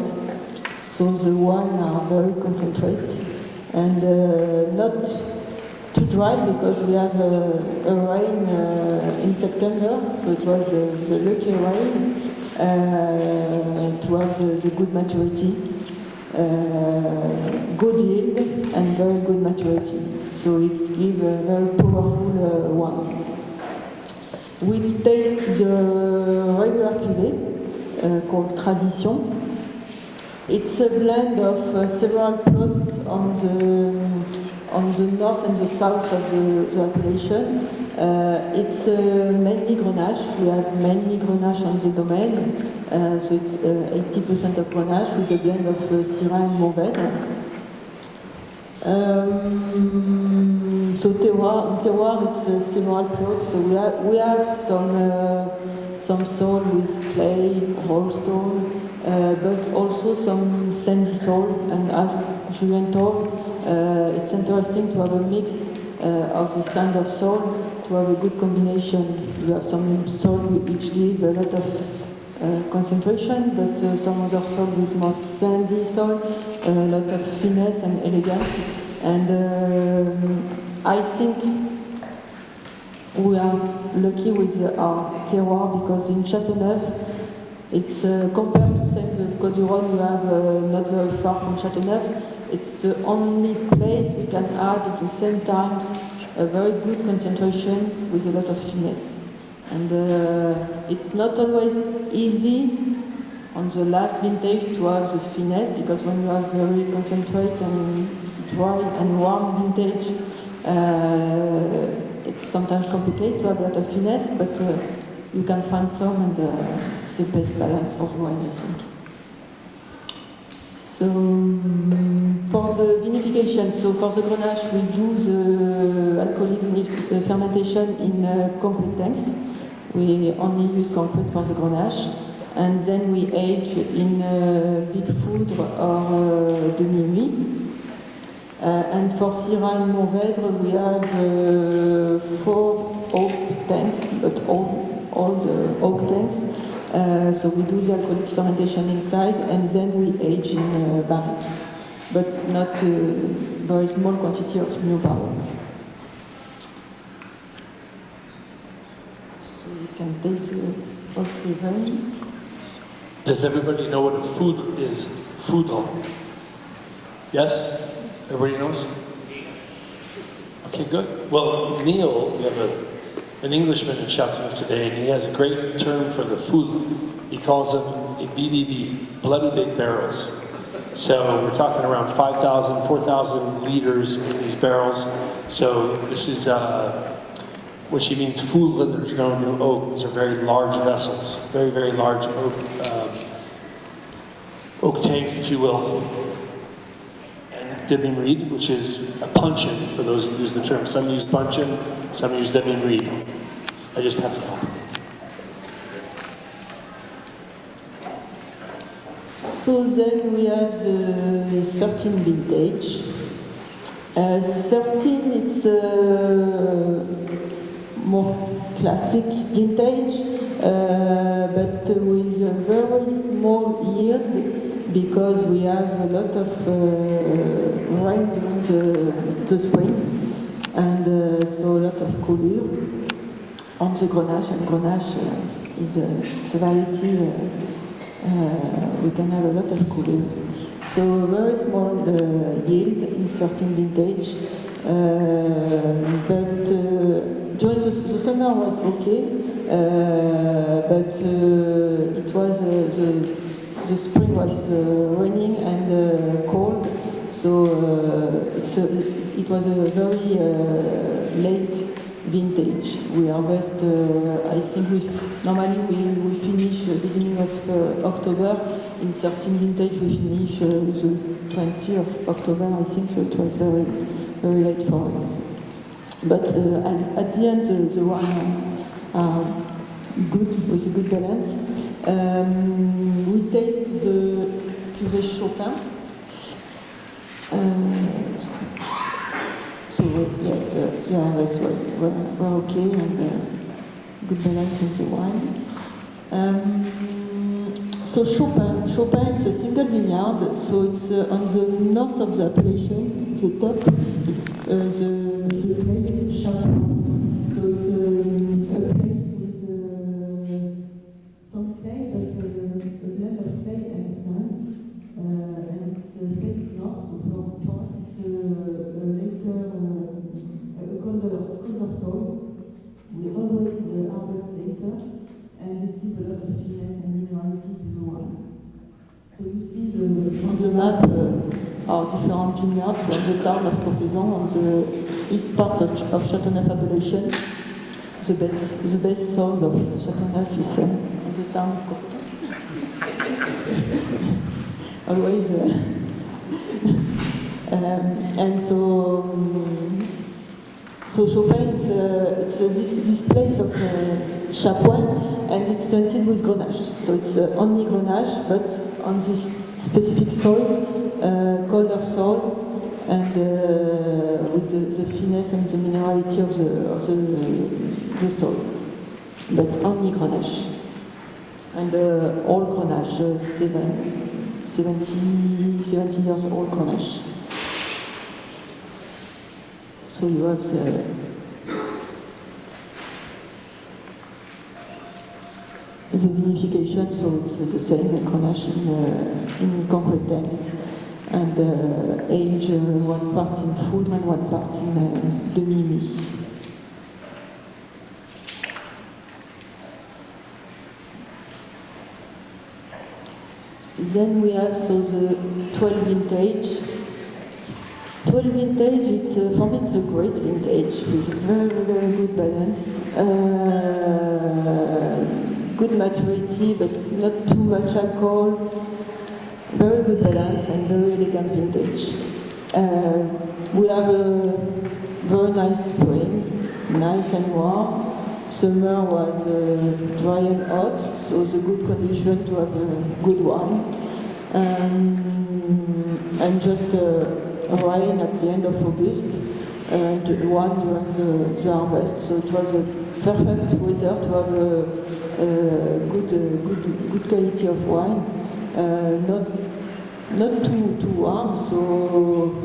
so the wine are very concentrated and not too dry because we have a rain in September, so it was the lucky rain to have the good maturity. good yield and very good maturity. So it gives a very powerful wine. We taste the regular cuvée called Tradition. It's a blend of several plots on the north and the south of the appellation. It's mainly Grenache. We have mainly Grenache on the domain, so it's 80% of Grenache with a blend of Syrah and Mourvèdre. So terroir, it's several plots. So we have some soil with clay, rollstone, but also some sandy soil. And as Julien told, it's interesting to have a mix of this kind of soil to have a good combination. You have some soil which give a lot of concentration, but some other soil with more sandy soil, a lot of finesse and elegance. And I think we are lucky with our terroir because in Châteauneuf, it's compared to say the Côte du Rhône, we have not very far from Châteauneuf. It's the only place we can have at the same time a very good concentration with a lot of finesse. And it's not always easy on the last vintage to have the finesse because when you have very concentrated and dry and warm vintage, it's sometimes complicated to have a lot of finesse, but you can find some and it's the best balance for the wine, I think. So for the vinification, so for the Grenache, we do the alcoholic fermentation in concrete tanks. We only use concrete for the Grenache, and then we age in big foudre or demi-nuit. And for Syrah and Mourvèdre, we have 4 oak tanks, but all the oak tanks. So we do the alcoholic fermentation inside, and then we age in barrique, but not very small quantity of new barrel. So you can taste the also very. Does everybody know what a food is? Foudre. Yes? Everybody knows? Okay, good. Well, Neil, we have an Englishman in Châteauneuf today, and he has a great term for the food. He calls them a BBB, bloody big barrels. So we're talking around 5,000, 4,000 liters in these barrels. So this is what she means, foudre. There's no new oak. These are very large vessels, very, very large oak tanks, if you will. Demi-Reed, which is a puncheon, for those who use the term. Some use puncheon, some use demi-Reed. I just have to help. So then we have the 13 vintage. 13, it's more classic vintage, but with a very small yield, because we have a lot of rain during the spring, and so a lot of coulure on the Grenache, and Grenache is a variety, we can have a lot of coulure. So very small yield in 13 vintage, but during the summer was okay, but it was the spring was raining and cold, so it was a very late vintage. We harvest, I think normally we finish beginning of October. In 13 vintage we finish the 20th of October, I think, so it was very, very late for us. But at the end the wine are good, with a good balance. We taste the cuvée Chopin. So yeah, the harvest was were okay, and good balance in the wine. So Chopin is a single vineyard, so it's on the north of the appellation, the top, it's the place Chapin. So it's a place with some clay, but a blend of clay and sand, and it's the map are different vineyards on the town of Courtezan, on the east part of Châteauneuf appellation. The best soil of Châteauneuf is on the town of Courtezan. Always. And so Chopin, it's this place of Chapoin, and it's planted with Grenache. So it's only Grenache, but on this specific soil, colder soil, and with the finesse and the minerality of the soil. But only Grenache. And all Grenache, 70 years old Grenache. So you have the vinification, so it's the same Grenache in concrete tanks, and age one part in full and one part in demi-musse. Then we have the 12 vintage. 12 vintage, for me it's a great vintage with very, very good balance, good maturity, but not too much alcohol, very good balance and very elegant vintage. We have a very nice spring, nice and warm. Summer was dry and hot, so the good condition to have a good wine. And just rain at the end of August, and one during the harvest. So it was a perfect weather to have a good quality of wine. Not too warm, so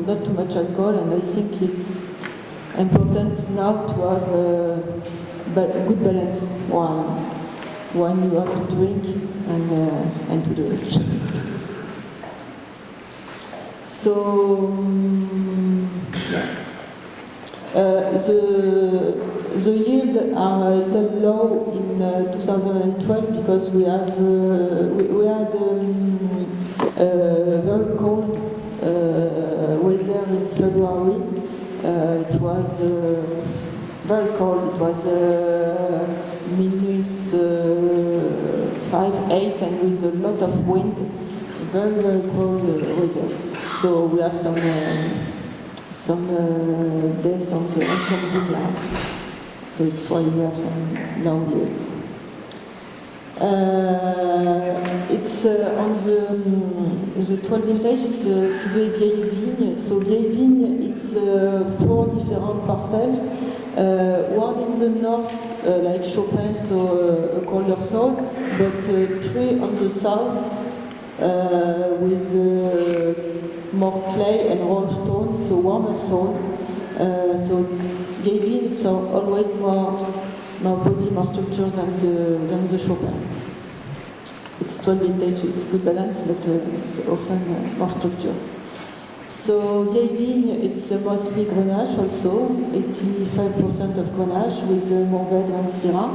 not too much alcohol. And I think it's important now to have good balance wine you have to drink and to drink. So the yield are low in 2012 because we had very cold weather in February. It was very cold. It was -5, -8, and with a lot of wind. Very, very cold weather. So we have some days on some vineyard. So it's why we have some long yields. It's on the 12 vintage, it's cuvée vieille vigne. So vieille vigne, it's 4 different parcels. One in the north, like Chopin, so a colder soil, but 3 on the south, with more clay and roll stone, so warmer soil. So vieille vigne, it's always more body, more structure than the Chopin. It's 12 vintage, it's good balance, but it's often more structure. So vieille vigne, it's mostly Grenache also, 85% of Grenache with Mourvèdre and Syrah.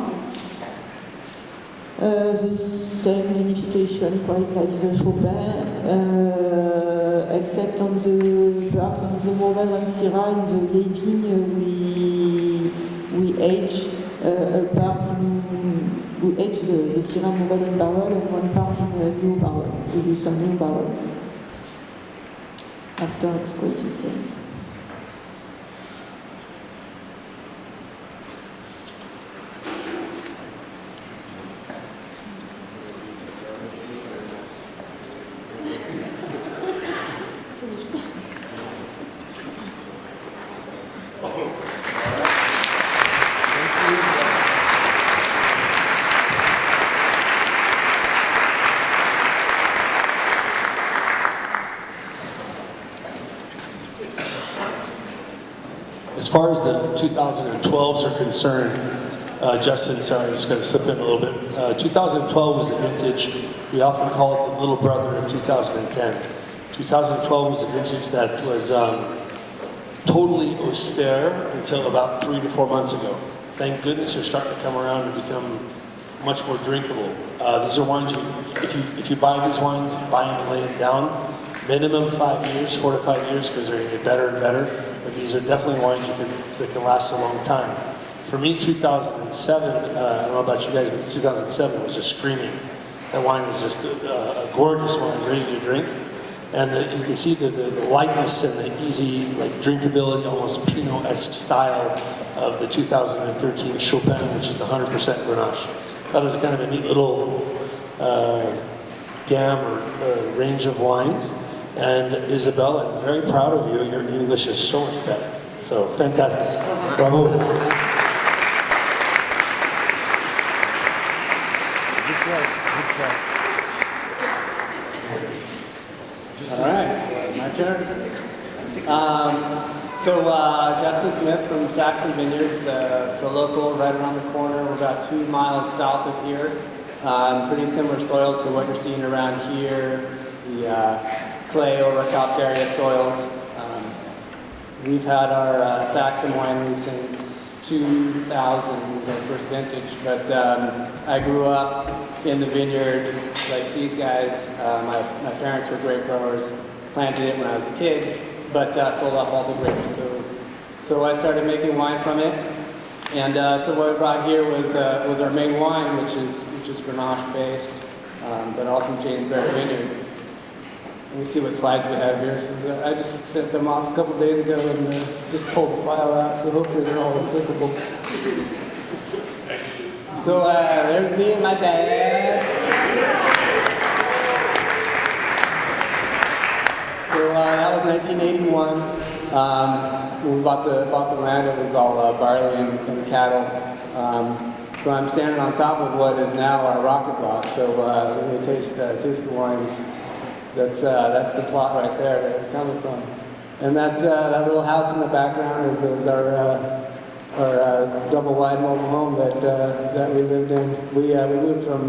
The same vinification, quite like the Chopin, except on perhaps on the Mourvèdre and Syrah, in the vieille vigne, we age we age the Syrah Mourvèdre in barrel and one part in a new barrel. We do some new barrel. After it's quite the same. As far as the 2012s are concerned, Justin, sorry, I'm just going to slip in a little bit. 2012 was a vintage, we often call it the little brother of 2010. 2012 was a vintage that was totally austere until about 3 to 4 months ago. Thank goodness they're starting to come around and become much more drinkable. These are wines, if you buy these wines, buy them and lay them down. minimum 5 years, 4 to 5 years, because they're going to get better and better. But these are definitely wines that can last a long time. For me, 2007, I don't know about you guys, but 2007 was just screaming. That wine was just a gorgeous wine, ready to drink. And you can see the lightness and the easy, like, drinkability, almost Pinot-esque style of the 2013 Chopin, which is the 100% Grenache. That was kind of a neat little gamma or range of wines. And Isabel, I'm very proud of you. Your English is so much better. So fantastic. Bravo. All right, my turn. Justin Smith from Saxon Vineyards, so local, right around the corner. We're about 2 miles south of here. Pretty similar soils to what you're seeing around here, the clay over calcareous soils. We've had our Saxon winery since 2000, was our first vintage, but I grew up in the vineyard like these guys. My parents were grape growers, planted it when I was a kid, but sold off all the grapes. So I started making wine from it, and so what we brought here was our main wine, which is Grenache based, but all from Jamesbury Vineyard. Let me see what slides we have here. So I just sent them off a couple days ago and just pulled the file out, so hopefully they're all applicable. So there's me and my dad. So that was 1981. When we bought the land, it was all barley and cattle. So I'm standing on top of what is now our rocket block. So when we taste the wines, that's the plot right there that it's coming from. And that little house in the background is our double wide mobile home that we lived in. We moved from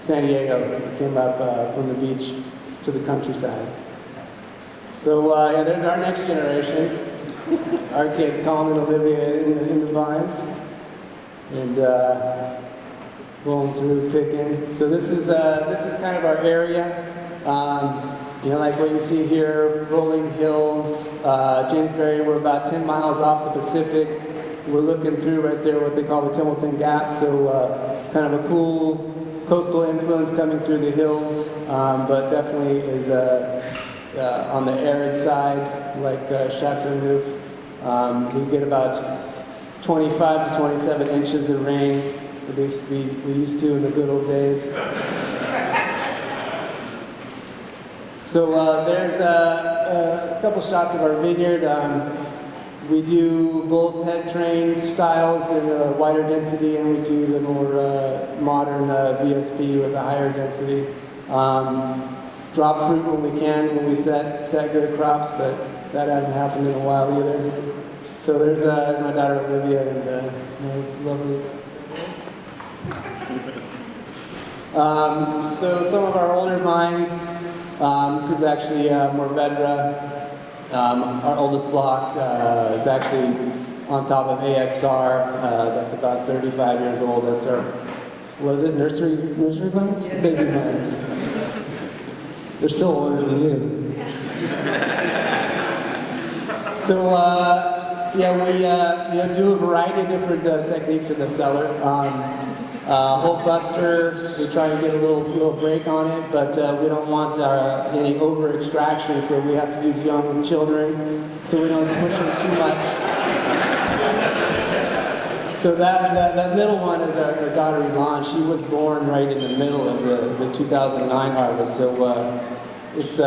San Diego. We came up from the beach to the countryside. So yeah, there's our next generation. Our kids, Colin and Olivia, in the vines, and going through picking. So this is kind of our area. You know, like what you see here, rolling hills. Jamesbury, we're about 10 miles off the Pacific. We're looking through right there what they call the Templeton Gap. So kind of a cool coastal influence coming through the hills, but definitely is on the arid side, like Chateauneuf. We get about 25 to 27 inches of rain, at least we used to in the good old days. So there's a couple shots of our vineyard. We do both head trained styles in a wider density, and we do the more modern VSP with a higher density. Drop fruit when we can, when we set good crops, but that hasn't happened in a while either. So there's my daughter Olivia and my lovely. So some of our older vines. This is actually Mourvedre. Our oldest block is actually on top of AXR. That's about 35 years old. That's our, what is it, nursery vines? Yes. Baby vines. They're still older than you. So yeah, we do a variety of different techniques in the cellar. Whole cluster, we try to get a little break on it, but we don't want any over extraction, so we have to use young children, so we don't squish them too much. So that middle one is our daughter Elon. She was born right in the middle of the 2009 harvest, so this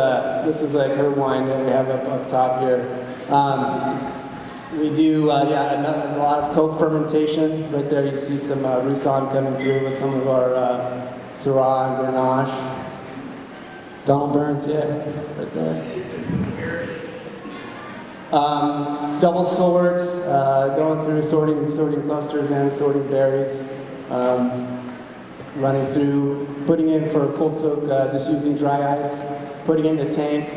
is like her wine that we have up top here. We do, a lot of coke-fermentation. Right there you see some Roussanne coming through with some of our Syrah and Grenache. Donald Burns, yeah, right there. Double sorts, going through sorting clusters and sorting berries. Running through, putting in for a cold soak, just using dry ice. Putting in the tank,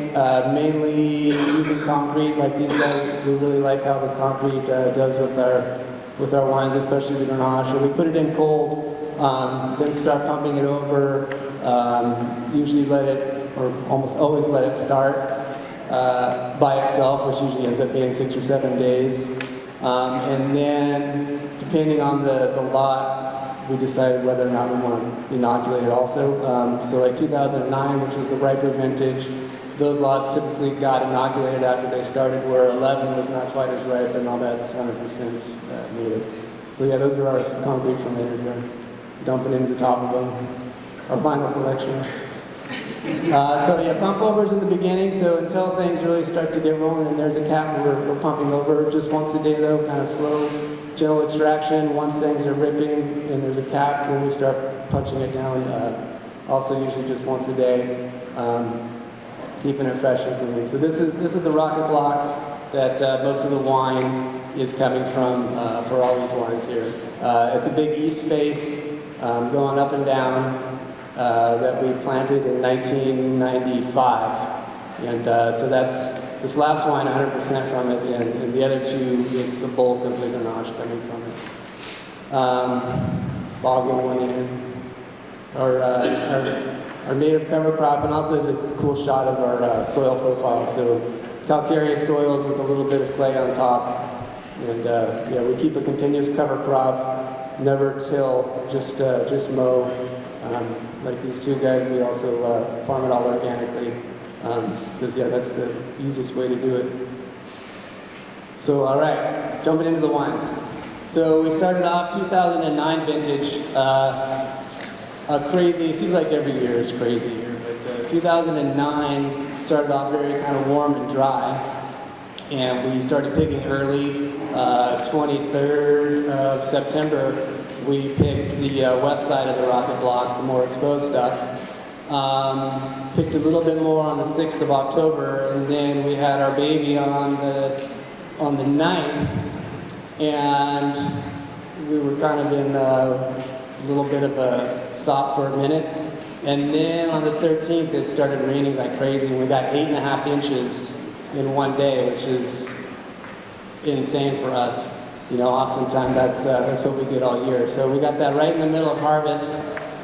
mainly using concrete like these guys. We really like how the concrete does with our wines, especially the Grenache. We put it in cold, then start pumping it over. Usually let it or almost always let it start by itself, which usually ends up being 6 or 7 days. And then, depending on the lot, we decided whether or not we want to inoculate it also. So like 2009, which was the riper vintage, those lots typically got inoculated after they started, where 11 was not quite as ripe, and all that's 100% native. So yeah, those are our concrete fermenters here. Dumping into the top of them. Our final collection. So yeah, pump overs in the beginning, so until things really start to get rolling, and there's a cap we're pumping over just once a day though, kind of slow, gentle extraction. Once things are ripping and there's a cap, then we start punching it down. Also usually just once a day, keeping it fresh and clean. So this is the rocket block that most of the wine is coming from for all these wines here. It's a big east face going up and down. That we planted in 1995. And so that's this last wine, 100% from it, and the other two, it's the bulk of the Grenache coming from it. Fogging one in. Our native cover crop, and also is a cool shot of our soil profile. So calcareous soils with a little bit of clay on top. And yeah, we keep a continuous cover crop, never till, just mow. Like these two guys, we also farm it all organically, because yeah, that's the easiest way to do it. So all right, jumping into the wines. So we started off 2009 vintage, crazy, it seems like every year is crazy here, but 2009 started off very kind of warm and dry, and we started picking early, 23rd of September. We picked the west side of the rocket block, the more exposed stuff. Picked a little bit more on the 6th of October, and then we had our baby on the 9th, and we were kind of in a little bit of a stop for a minute. And then on the 13th, it started raining like crazy, and we got 8.5 inches in one day, which is insane for us. You know, oftentimes that's what we get all year. So we got that right in the middle of harvest,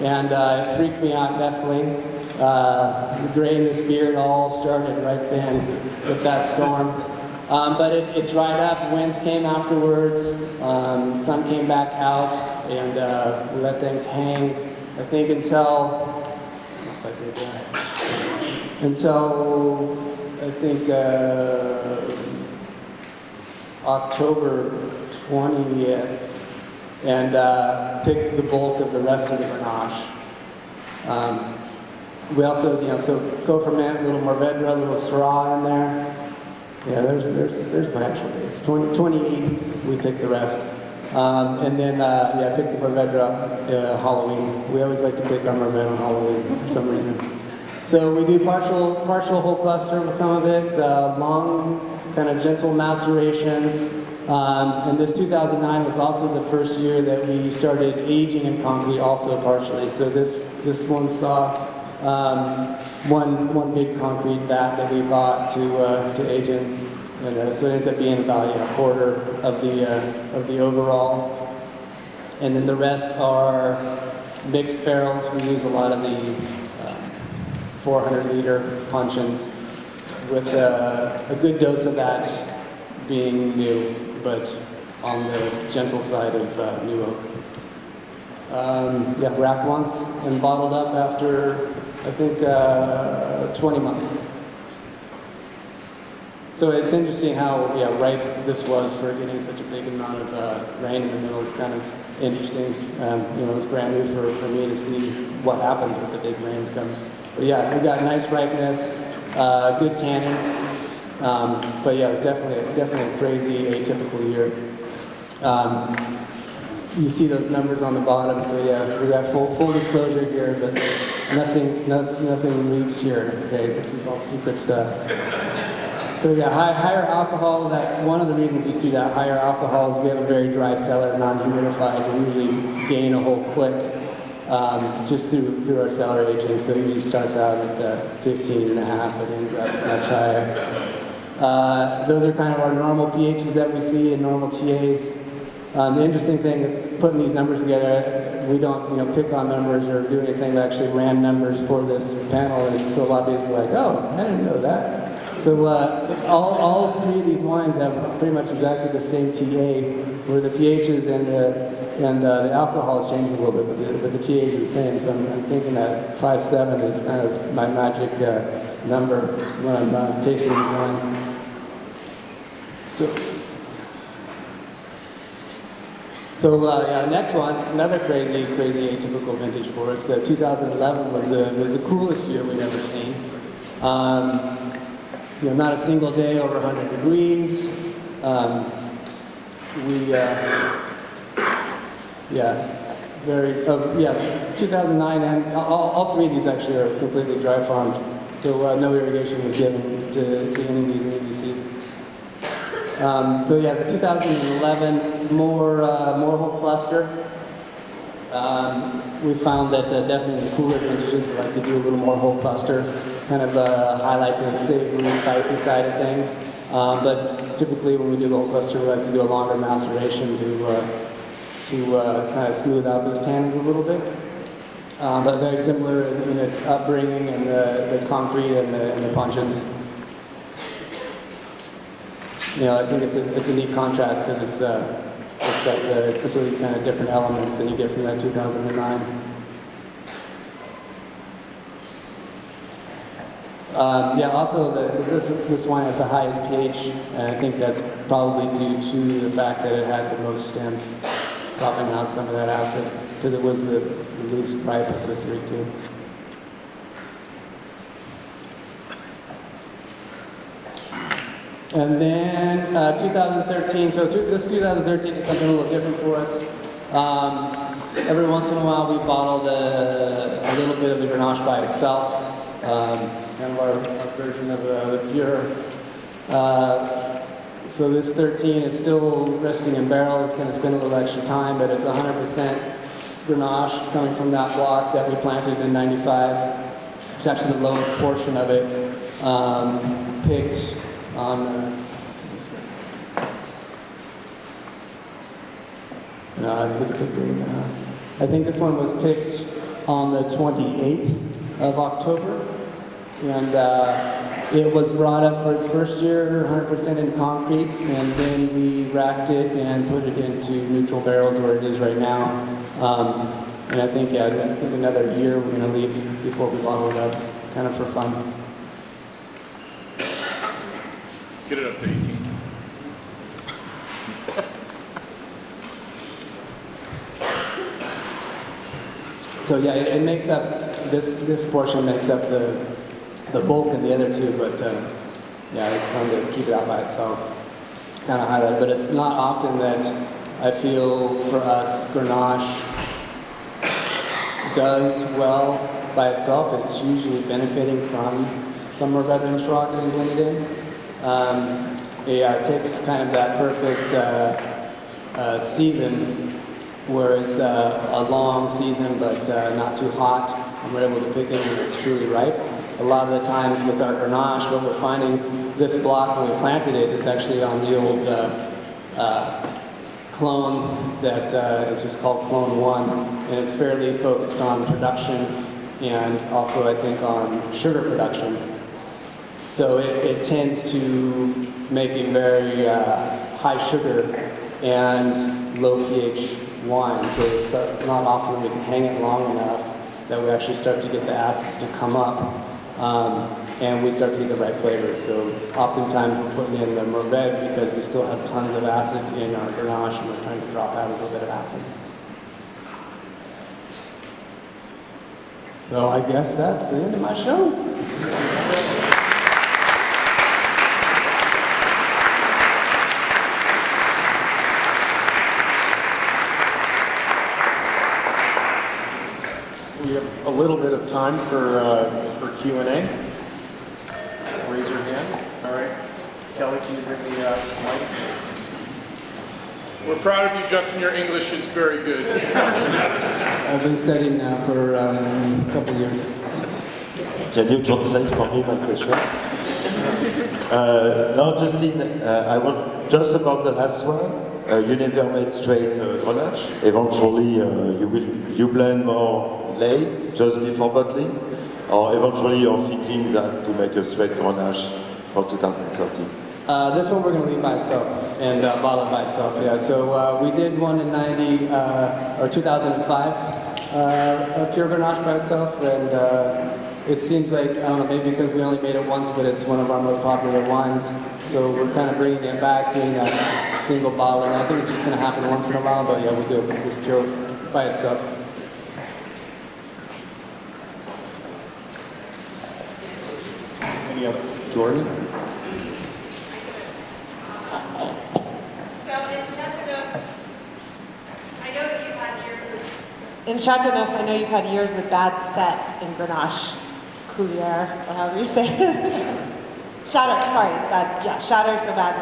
and it freaked me out definitely. The grayness beard all started right then with that storm. But it dried up, winds came afterwards, sun came back out, and we let things hang, I think until I think October 20th, and picked the bulk of the rest of the Grenache. We also, so co-ferment, a little Mourvedre, a little Syrah in there. Yeah, there's my actual dates. 28th, we picked the rest. And then, yeah, I picked the Mourvedre Halloween. We always like to pick our Mourvedre on Halloween for some reason. So we do partial whole cluster with some of it, long, kind of gentle macerations. And this 2009 was also the first year that we started aging in concrete also partially. So this one saw one big concrete vat that we bought to age in. And so it ends up being about a quarter of the overall. And then the rest are mixed barrels. We use a lot of the 400-liter puncheons, with a good dose of that being new, but on the gentle side of new oak. Yeah, wrapped once and bottled up after, I think, 20 months. So it's interesting how ripe this was for getting such a big amount of rain in the middle. It's kind of interesting. It was brand new for me to see what happens with the big rains come. But yeah, we got nice ripeness, good tannins. But yeah, it was definitely a crazy, atypical year. You see those numbers on the bottom, so yeah, we got full disclosure here, but nothing leaks here. Okay, this is all secret stuff. So yeah, higher alcohol. That one of the reasons you see that higher alcohol is we have a very dry cellar, non-humidified. We usually gain a whole click just through our cellar aging. So it usually starts out at 15.5, but ends up much higher. Those are kind of our normal pHs that we see in normal TAs. The interesting thing, putting these numbers together, we don't pick on numbers or do anything. We actually ran numbers for this panel, and so a lot of people were like, oh, I didn't know that. So all three of these wines have pretty much exactly the same TA, where the pHs and the alcohols change a little bit, but the TAs are the same. So I'm thinking that 5.7 is kind of my magic number when I'm tasting these wines. So yeah, next one, another crazy atypical vintage for us. 2011 was the coolest year we've ever seen. Not a single day over 100 degrees. Very 2009, and all three of these actually are completely dry farmed. So no irrigation was given to any of these rainy seasons. So yeah, the 2011 more whole cluster. We found that definitely the cooler vintages we like to do a little more whole cluster, kind of highlight the savory, spicy side of things. But typically when we do the whole cluster, we like to do a longer maceration to kind of smooth out those tannins a little bit. But very similar in its upbringing and the concrete and the puncheons. I think it's a neat contrast because it's got completely kind of different elements than you get from that 2009. Also this wine has the highest pH, and I think that's probably due to the fact that it had the most stems, dropping out some of that acid, because it was the loose ripe of the 3-2. And then 2013, so this 2013 is something a little different for us. Every once in a while we bottled a little bit of the Grenache by itself, kind of our version of the pure. So this 13 is still resting in barrel. It's going to spend a little extra time, but it's 100% Grenache coming from that block that we planted in '95. It's actually the lowest portion of it, picked on. I think this one was picked on the 28th of October, and it was brought up for its first year 100% in concrete, and then we racked it and put it into neutral barrels where it is right now. And I think another year we're going to leave before we bottle it up, kind of for fun. Get it up to 18. So yeah, it makes up, this portion makes up the bulk of the other two, but yeah, it's fun to keep it out by itself, kind of highlight. But it's not often that I feel for us Grenache does well by itself. It's usually benefiting from some of that Schrock that we blended in. It takes kind of that perfect season where it's a long season but not too hot, and we're able to pick it when it's truly ripe. A lot of the times with our Grenache, what we're finding, this block when we planted it is actually on the old clone that is just called Clone 1, and it's fairly focused on production and also I think on sugar production. So it tends to make a very high sugar and low pH wine. So it's not often we can hang it long enough that we actually start to get the acids to come up, and we start to get the right flavors. So oftentimes we're putting in the Mourvèdre because we still have tons of acid in our Grenache, and we're trying to drop out a little bit of acid. So I guess that's the end of my show. We have a little bit of time for Q&A. Raise your hand. All right. Kelly, can you bring the mic? We're proud of you, Justin. Your English is very good. I've been studying now for a couple of years. Can you translate for me my question? No, Justine, I want just about the last one. You never made straight Grenache. Eventually, you blend more late, just before bottling, or eventually you're thinking that to make a straight Grenache for 2013. This one we're going to leave by itself and bottle it by itself. Yeah. So we did one in 2005, a pure Grenache by itself, and it seems like, I don't know, maybe because we only made it once, but it's one of our most popular wines. So we're kind of bringing it back, doing a single bottle, and I think it's just going to happen once in a while. But yeah, we do this pure by itself. Any other? Jordan? In Chateauneuf, I know you've had years with bad set in Grenache, Coulier, or however you say it. Shatter, sorry, bad, yeah, shatter, so bad,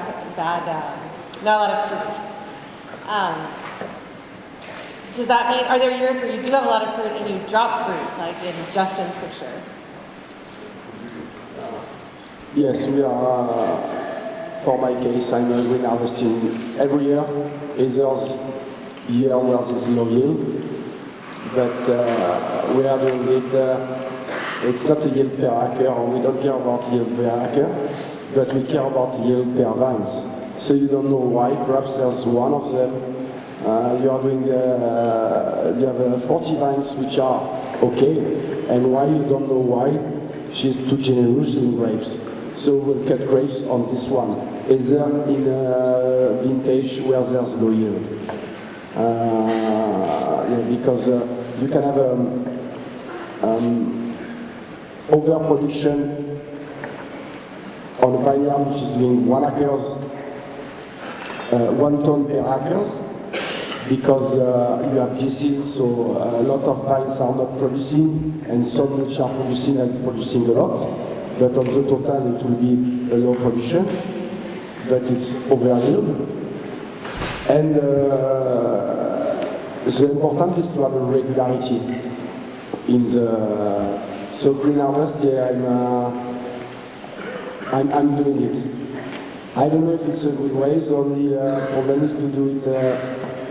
not a lot of fruit. Does that mean, are there years where you do have a lot of fruit and you drop fruit, like in Justin's picture? Yes, we are, for my case, I'm green harvesting every year. There's year where there's low yield, but we are doing it, it's not a yield per acre, we don't care about yield per acre, but we care about yield per vines. So you don't know why, perhaps there's one of them, you are doing, you have 40 vines which are okay, and why you don't know why, she's too generous in grapes. So we'll cut grapes on this one. Is there in a vintage where there's low yield? Yeah, because you can have overproduction on a vineyard which is doing 1 ton per acre, because you have disease, so a lot of vines are not producing, and some which are producing and producing a lot. But on the total it will be a low production, but it's over yield. And the important is to have a regularity in the, so green harvest, yeah, I'm doing it. I don't know if it's a good way, the only problem is to do it,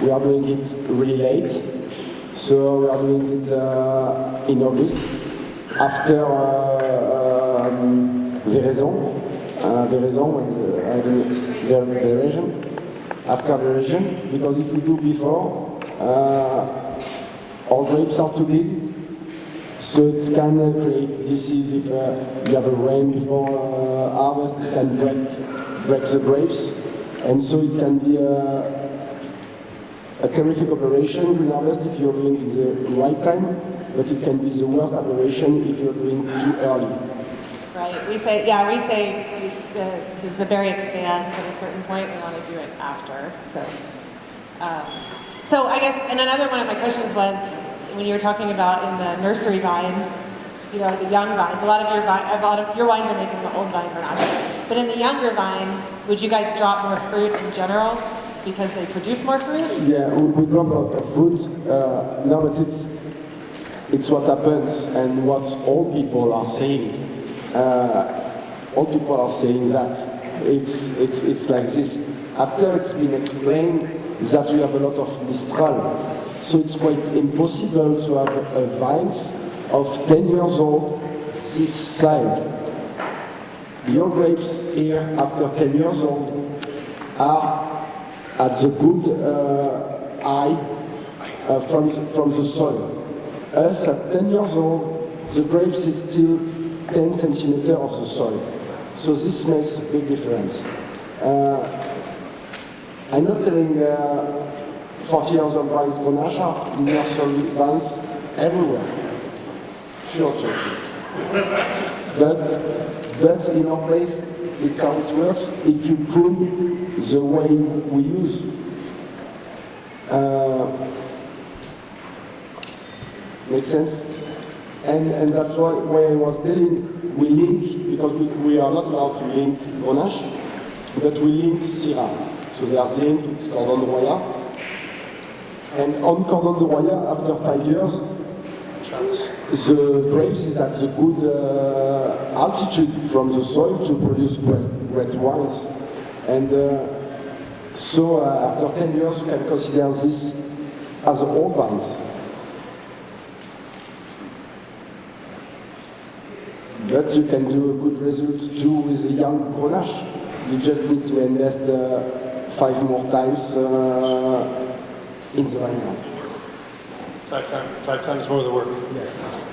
we are doing it really late, so we are doing it in August, after Veraison, after Veraison, because if we do before, our grapes are too big, so it can create disease if you have a rain before harvest, it can break the grapes, and so it can be a terrific operation, green harvest, if you're doing it the right time, but it can be the worst operation if you're doing too early. Right, we say the berry expands at a certain point, we want to do it after, so. So I guess, and another one of my questions was, when you were talking about in the nursery vines, you know, the young vines, a lot of your wines are making the old vine Grenache, but in the younger vines, would you guys drop more fruit in general because they produce more fruit? Yeah, we drop a lot of fruit, no, but it's what happens and what all people are saying. All people are saying that it's like this. After it's been explained that we have a lot of Mistral, so it's quite impossible to have vines of 10 years old this side. Your grapes here after 10 years old are at the good eye from the soil. Us at 10 years old, the grapes is still 10 centimeters of the soil. So this makes a big difference. I'm not telling 40 years old vines Grenache are nursery vines everywhere. Sure. But in our place, it's how it works if you prune the way we use. Makes sense? And that's why I was telling, we link, because we are not allowed to link Grenache, but we link Syrah. So there's link, it's Cordon de Roya. And on Cordon de Roya, after 5 years, the grapes is at the good altitude from the soil to produce great wines. And So after 10 years, you can consider this as old vines. But you can do a good result too with a young Grenache. You just need to invest 5 more times in the vineyard. Five times more of the work.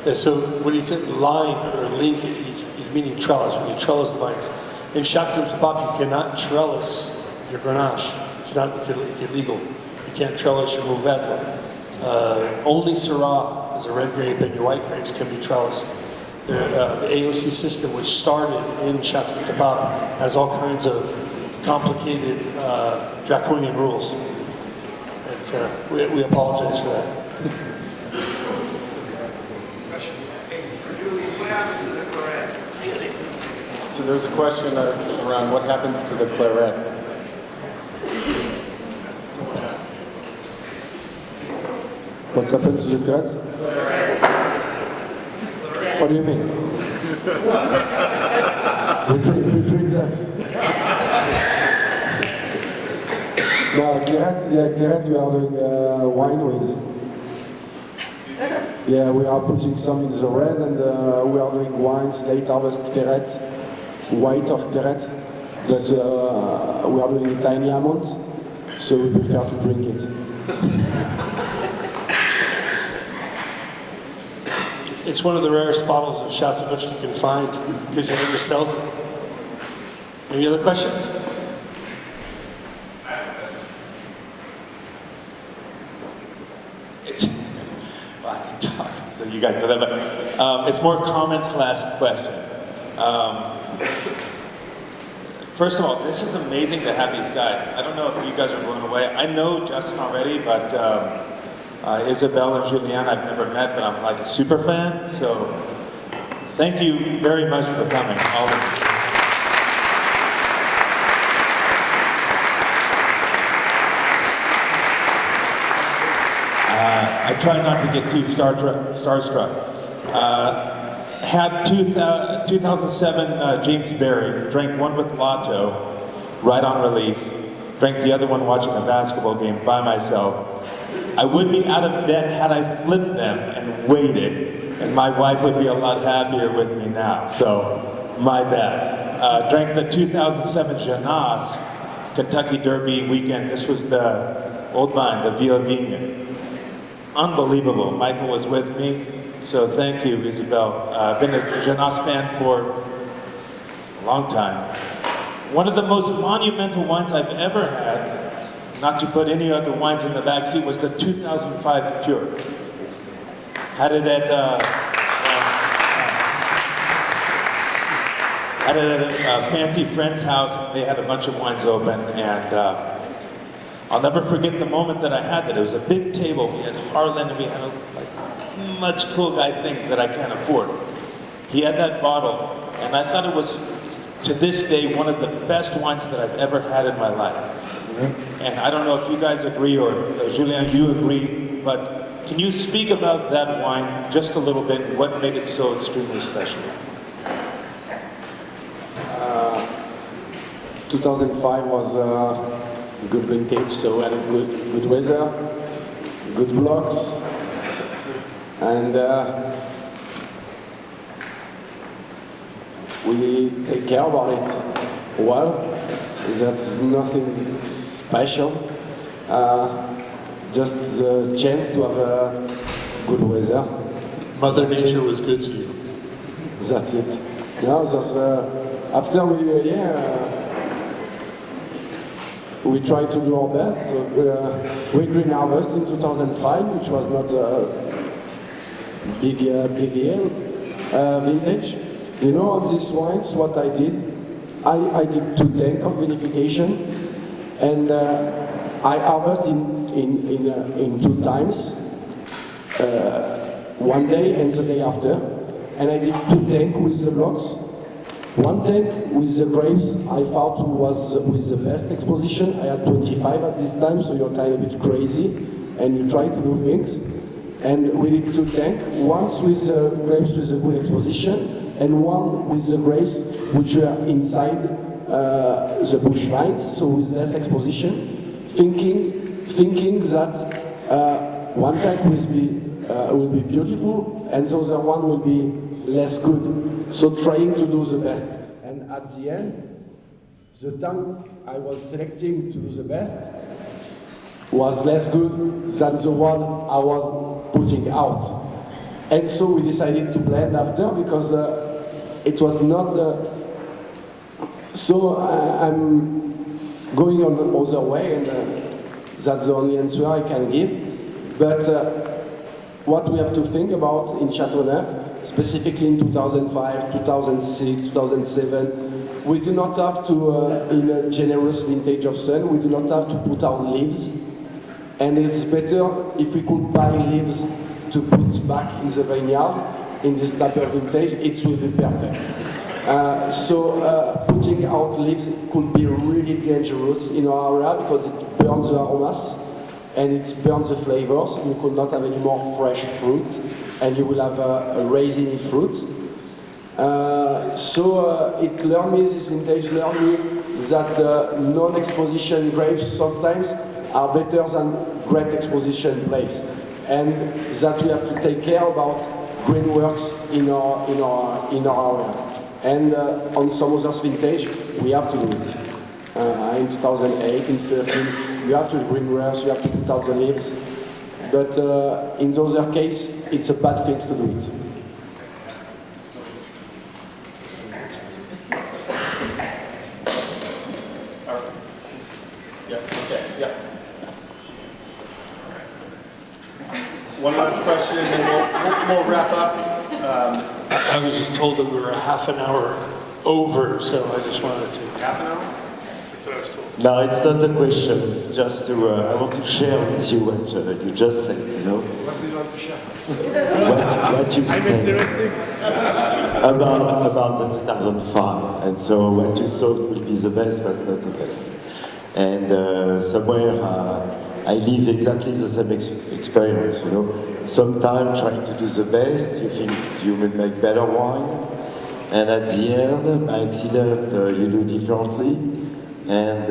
Yeah, so when he said line or link, he's meaning trellis. When you trellis the vines. In Châteauneuf-du-Pape, you cannot trellis your Grenache. It's illegal. You can't trellis your Mourvedre. Only Syrah, as a red grape, and your white grapes can be trellised. The AOC system, which started in Châteauneuf-du-Pape, has all kinds of complicated draconian rules. We apologize for that. So there's a question around what happens to the claret. What's happened to the claret? What do you mean? we drink them. No, claret we are doing wine with. Yeah, we are putting some in the red, and we are doing wines, late harvest claret, white of claret, that we are doing in tiny amounts, so we prefer to drink it. It's one of the rarest bottles of Châteauneuf you can find because he never sells it. Any other questions? Well, I can talk, so you guys know that, but it's more comments/question. First of all, this is amazing to have these guys. I don't know if you guys are blown away. I know Justin already, but Isabelle and Julien I've never met, but I'm like a super fan. So thank you very much for coming, all of you. I try not to get too starstruck. Had 2007 James Berry, drank one with Lotto, right on release, drank the other one watching a basketball game by myself. I would be out of debt had I flipped them and waited, and my wife would be a lot happier with me now, so my bad. Drank the 2007 Grenache Kentucky Derby weekend. This was the old vine, the Villa Vigne. Unbelievable. Michael was with me, so thank you, Isabelle. I've been a Grenache fan for a long time. One of the most monumental wines I've ever had, not to put any other wines in the back seat, was the 2005 Pure. Had it at a fancy friend's house. They had a bunch of wines open, and I'll never forget the moment that I had that. It was a big table. We had Harlan, and we had much cool guy things that I can't afford. He had that bottle, and I thought it was, to this day, one of the best wines that I've ever had in my life. And I don't know if you guys agree, or Julien, you agree, but can you speak about that wine just a little bit and what made it so extremely special? 2005 was a good vintage, so we had a good weather, good blocks, and we take care about it well. That's nothing special, just the chance to have a good weather. Mother Nature was good to you. That's it. Now, that's, after we tried to do our best. So, we green harvest in 2005, which was not a big year, vintage. You know, on these wines, what I did? I did 2 tanks of vinification, and I harvest in 2 times, one day and the day after, and I did 2 tanks with the blocks. 1 tank with the grapes I thought was with the best exposition. I had 25 at this time, so you're kind of a bit crazy, and you try to do things. And we did 2 tanks, once with the grapes with a good exposition, and one with the grapes which were inside the bush vines, so with less exposition. thinking that one tank will be beautiful and the other one will be less good. So trying to do the best. And at the end, the tank I was selecting to do the best was less good than the one I was putting out. And so we decided to blend after because it was not... so I'm going on the other way, and that's the only answer I can give. But what we have to think about in Châteauneuf, specifically in 2005, 2006, 2007, we do not have to, in a generous vintage of sun, we do not have to put out leaves. And it's better if we could buy leaves to put back in the vineyard in this type of vintage, it will be perfect. So putting out leaves could be really dangerous in our area because it burns the aromas and it burns the flavors. You could not have any more fresh fruit and you will have a raisiny fruit. So it learned me, this vintage learned me that non-exposition grapes sometimes are better than great exposition place, and that we have to take care about green works in our area. And on some other vintage, we have to do it. In 2008, in 13, you have to green works, you have to put out the leaves. But in the other case, it's a bad thing to do it. One last question, and then we'll wrap up. I was just told that we were a half an hour over, so I just wanted to... Half an hour? That's what I was told. No, it's not a question. It's just to, I want to share with you what you just said, you know? What do you want to share? What you said about the 2005. And so what you thought would be the best was not the best. And somewhere I live exactly the same experience, you know? Sometimes trying to do the best, you think you will make better wine, and at the end, by accident, you do differently, and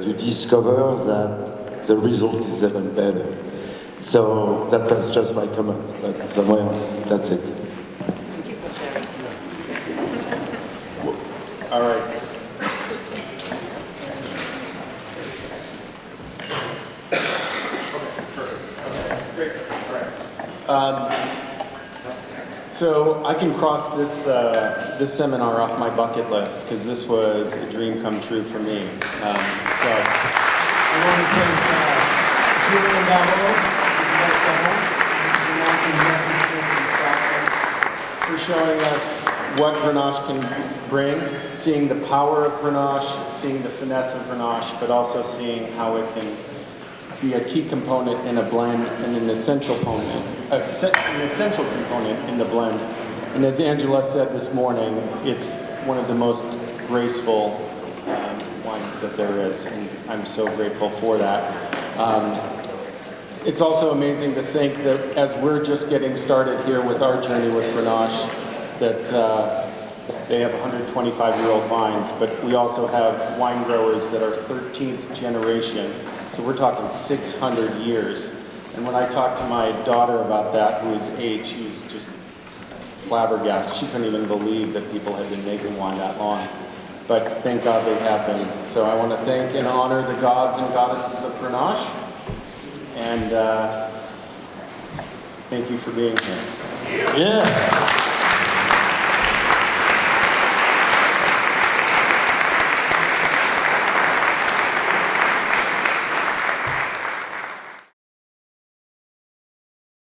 you discover that the result is even better. So that was just my comment, but somewhere, that's it. Thank you for sharing. All right. So I can cross this seminar off my bucket list because this was a dream come true for me. So I want to thank Julien Barreau, for showing us what Grenache can bring, seeing the power of Grenache, seeing the finesse of Grenache, but also seeing how it can be a key component in a blend and an essential component, in the blend. And as Angela said this morning, it's one of the most graceful wines that there is, and I'm so grateful for that. It's also amazing to think that as we're just getting started here with our journey with Grenache, that they have 125-year-old vines, but we also have wine growers that are 13th generation. So we're talking 600 years. And when I talked to my daughter about that, who is 8, she was just flabbergasted. She couldn't even believe that people had been making wine that long. But thank God they have been. So I want to thank and honor the gods and goddesses of Grenache. And thank you for being here. Yes.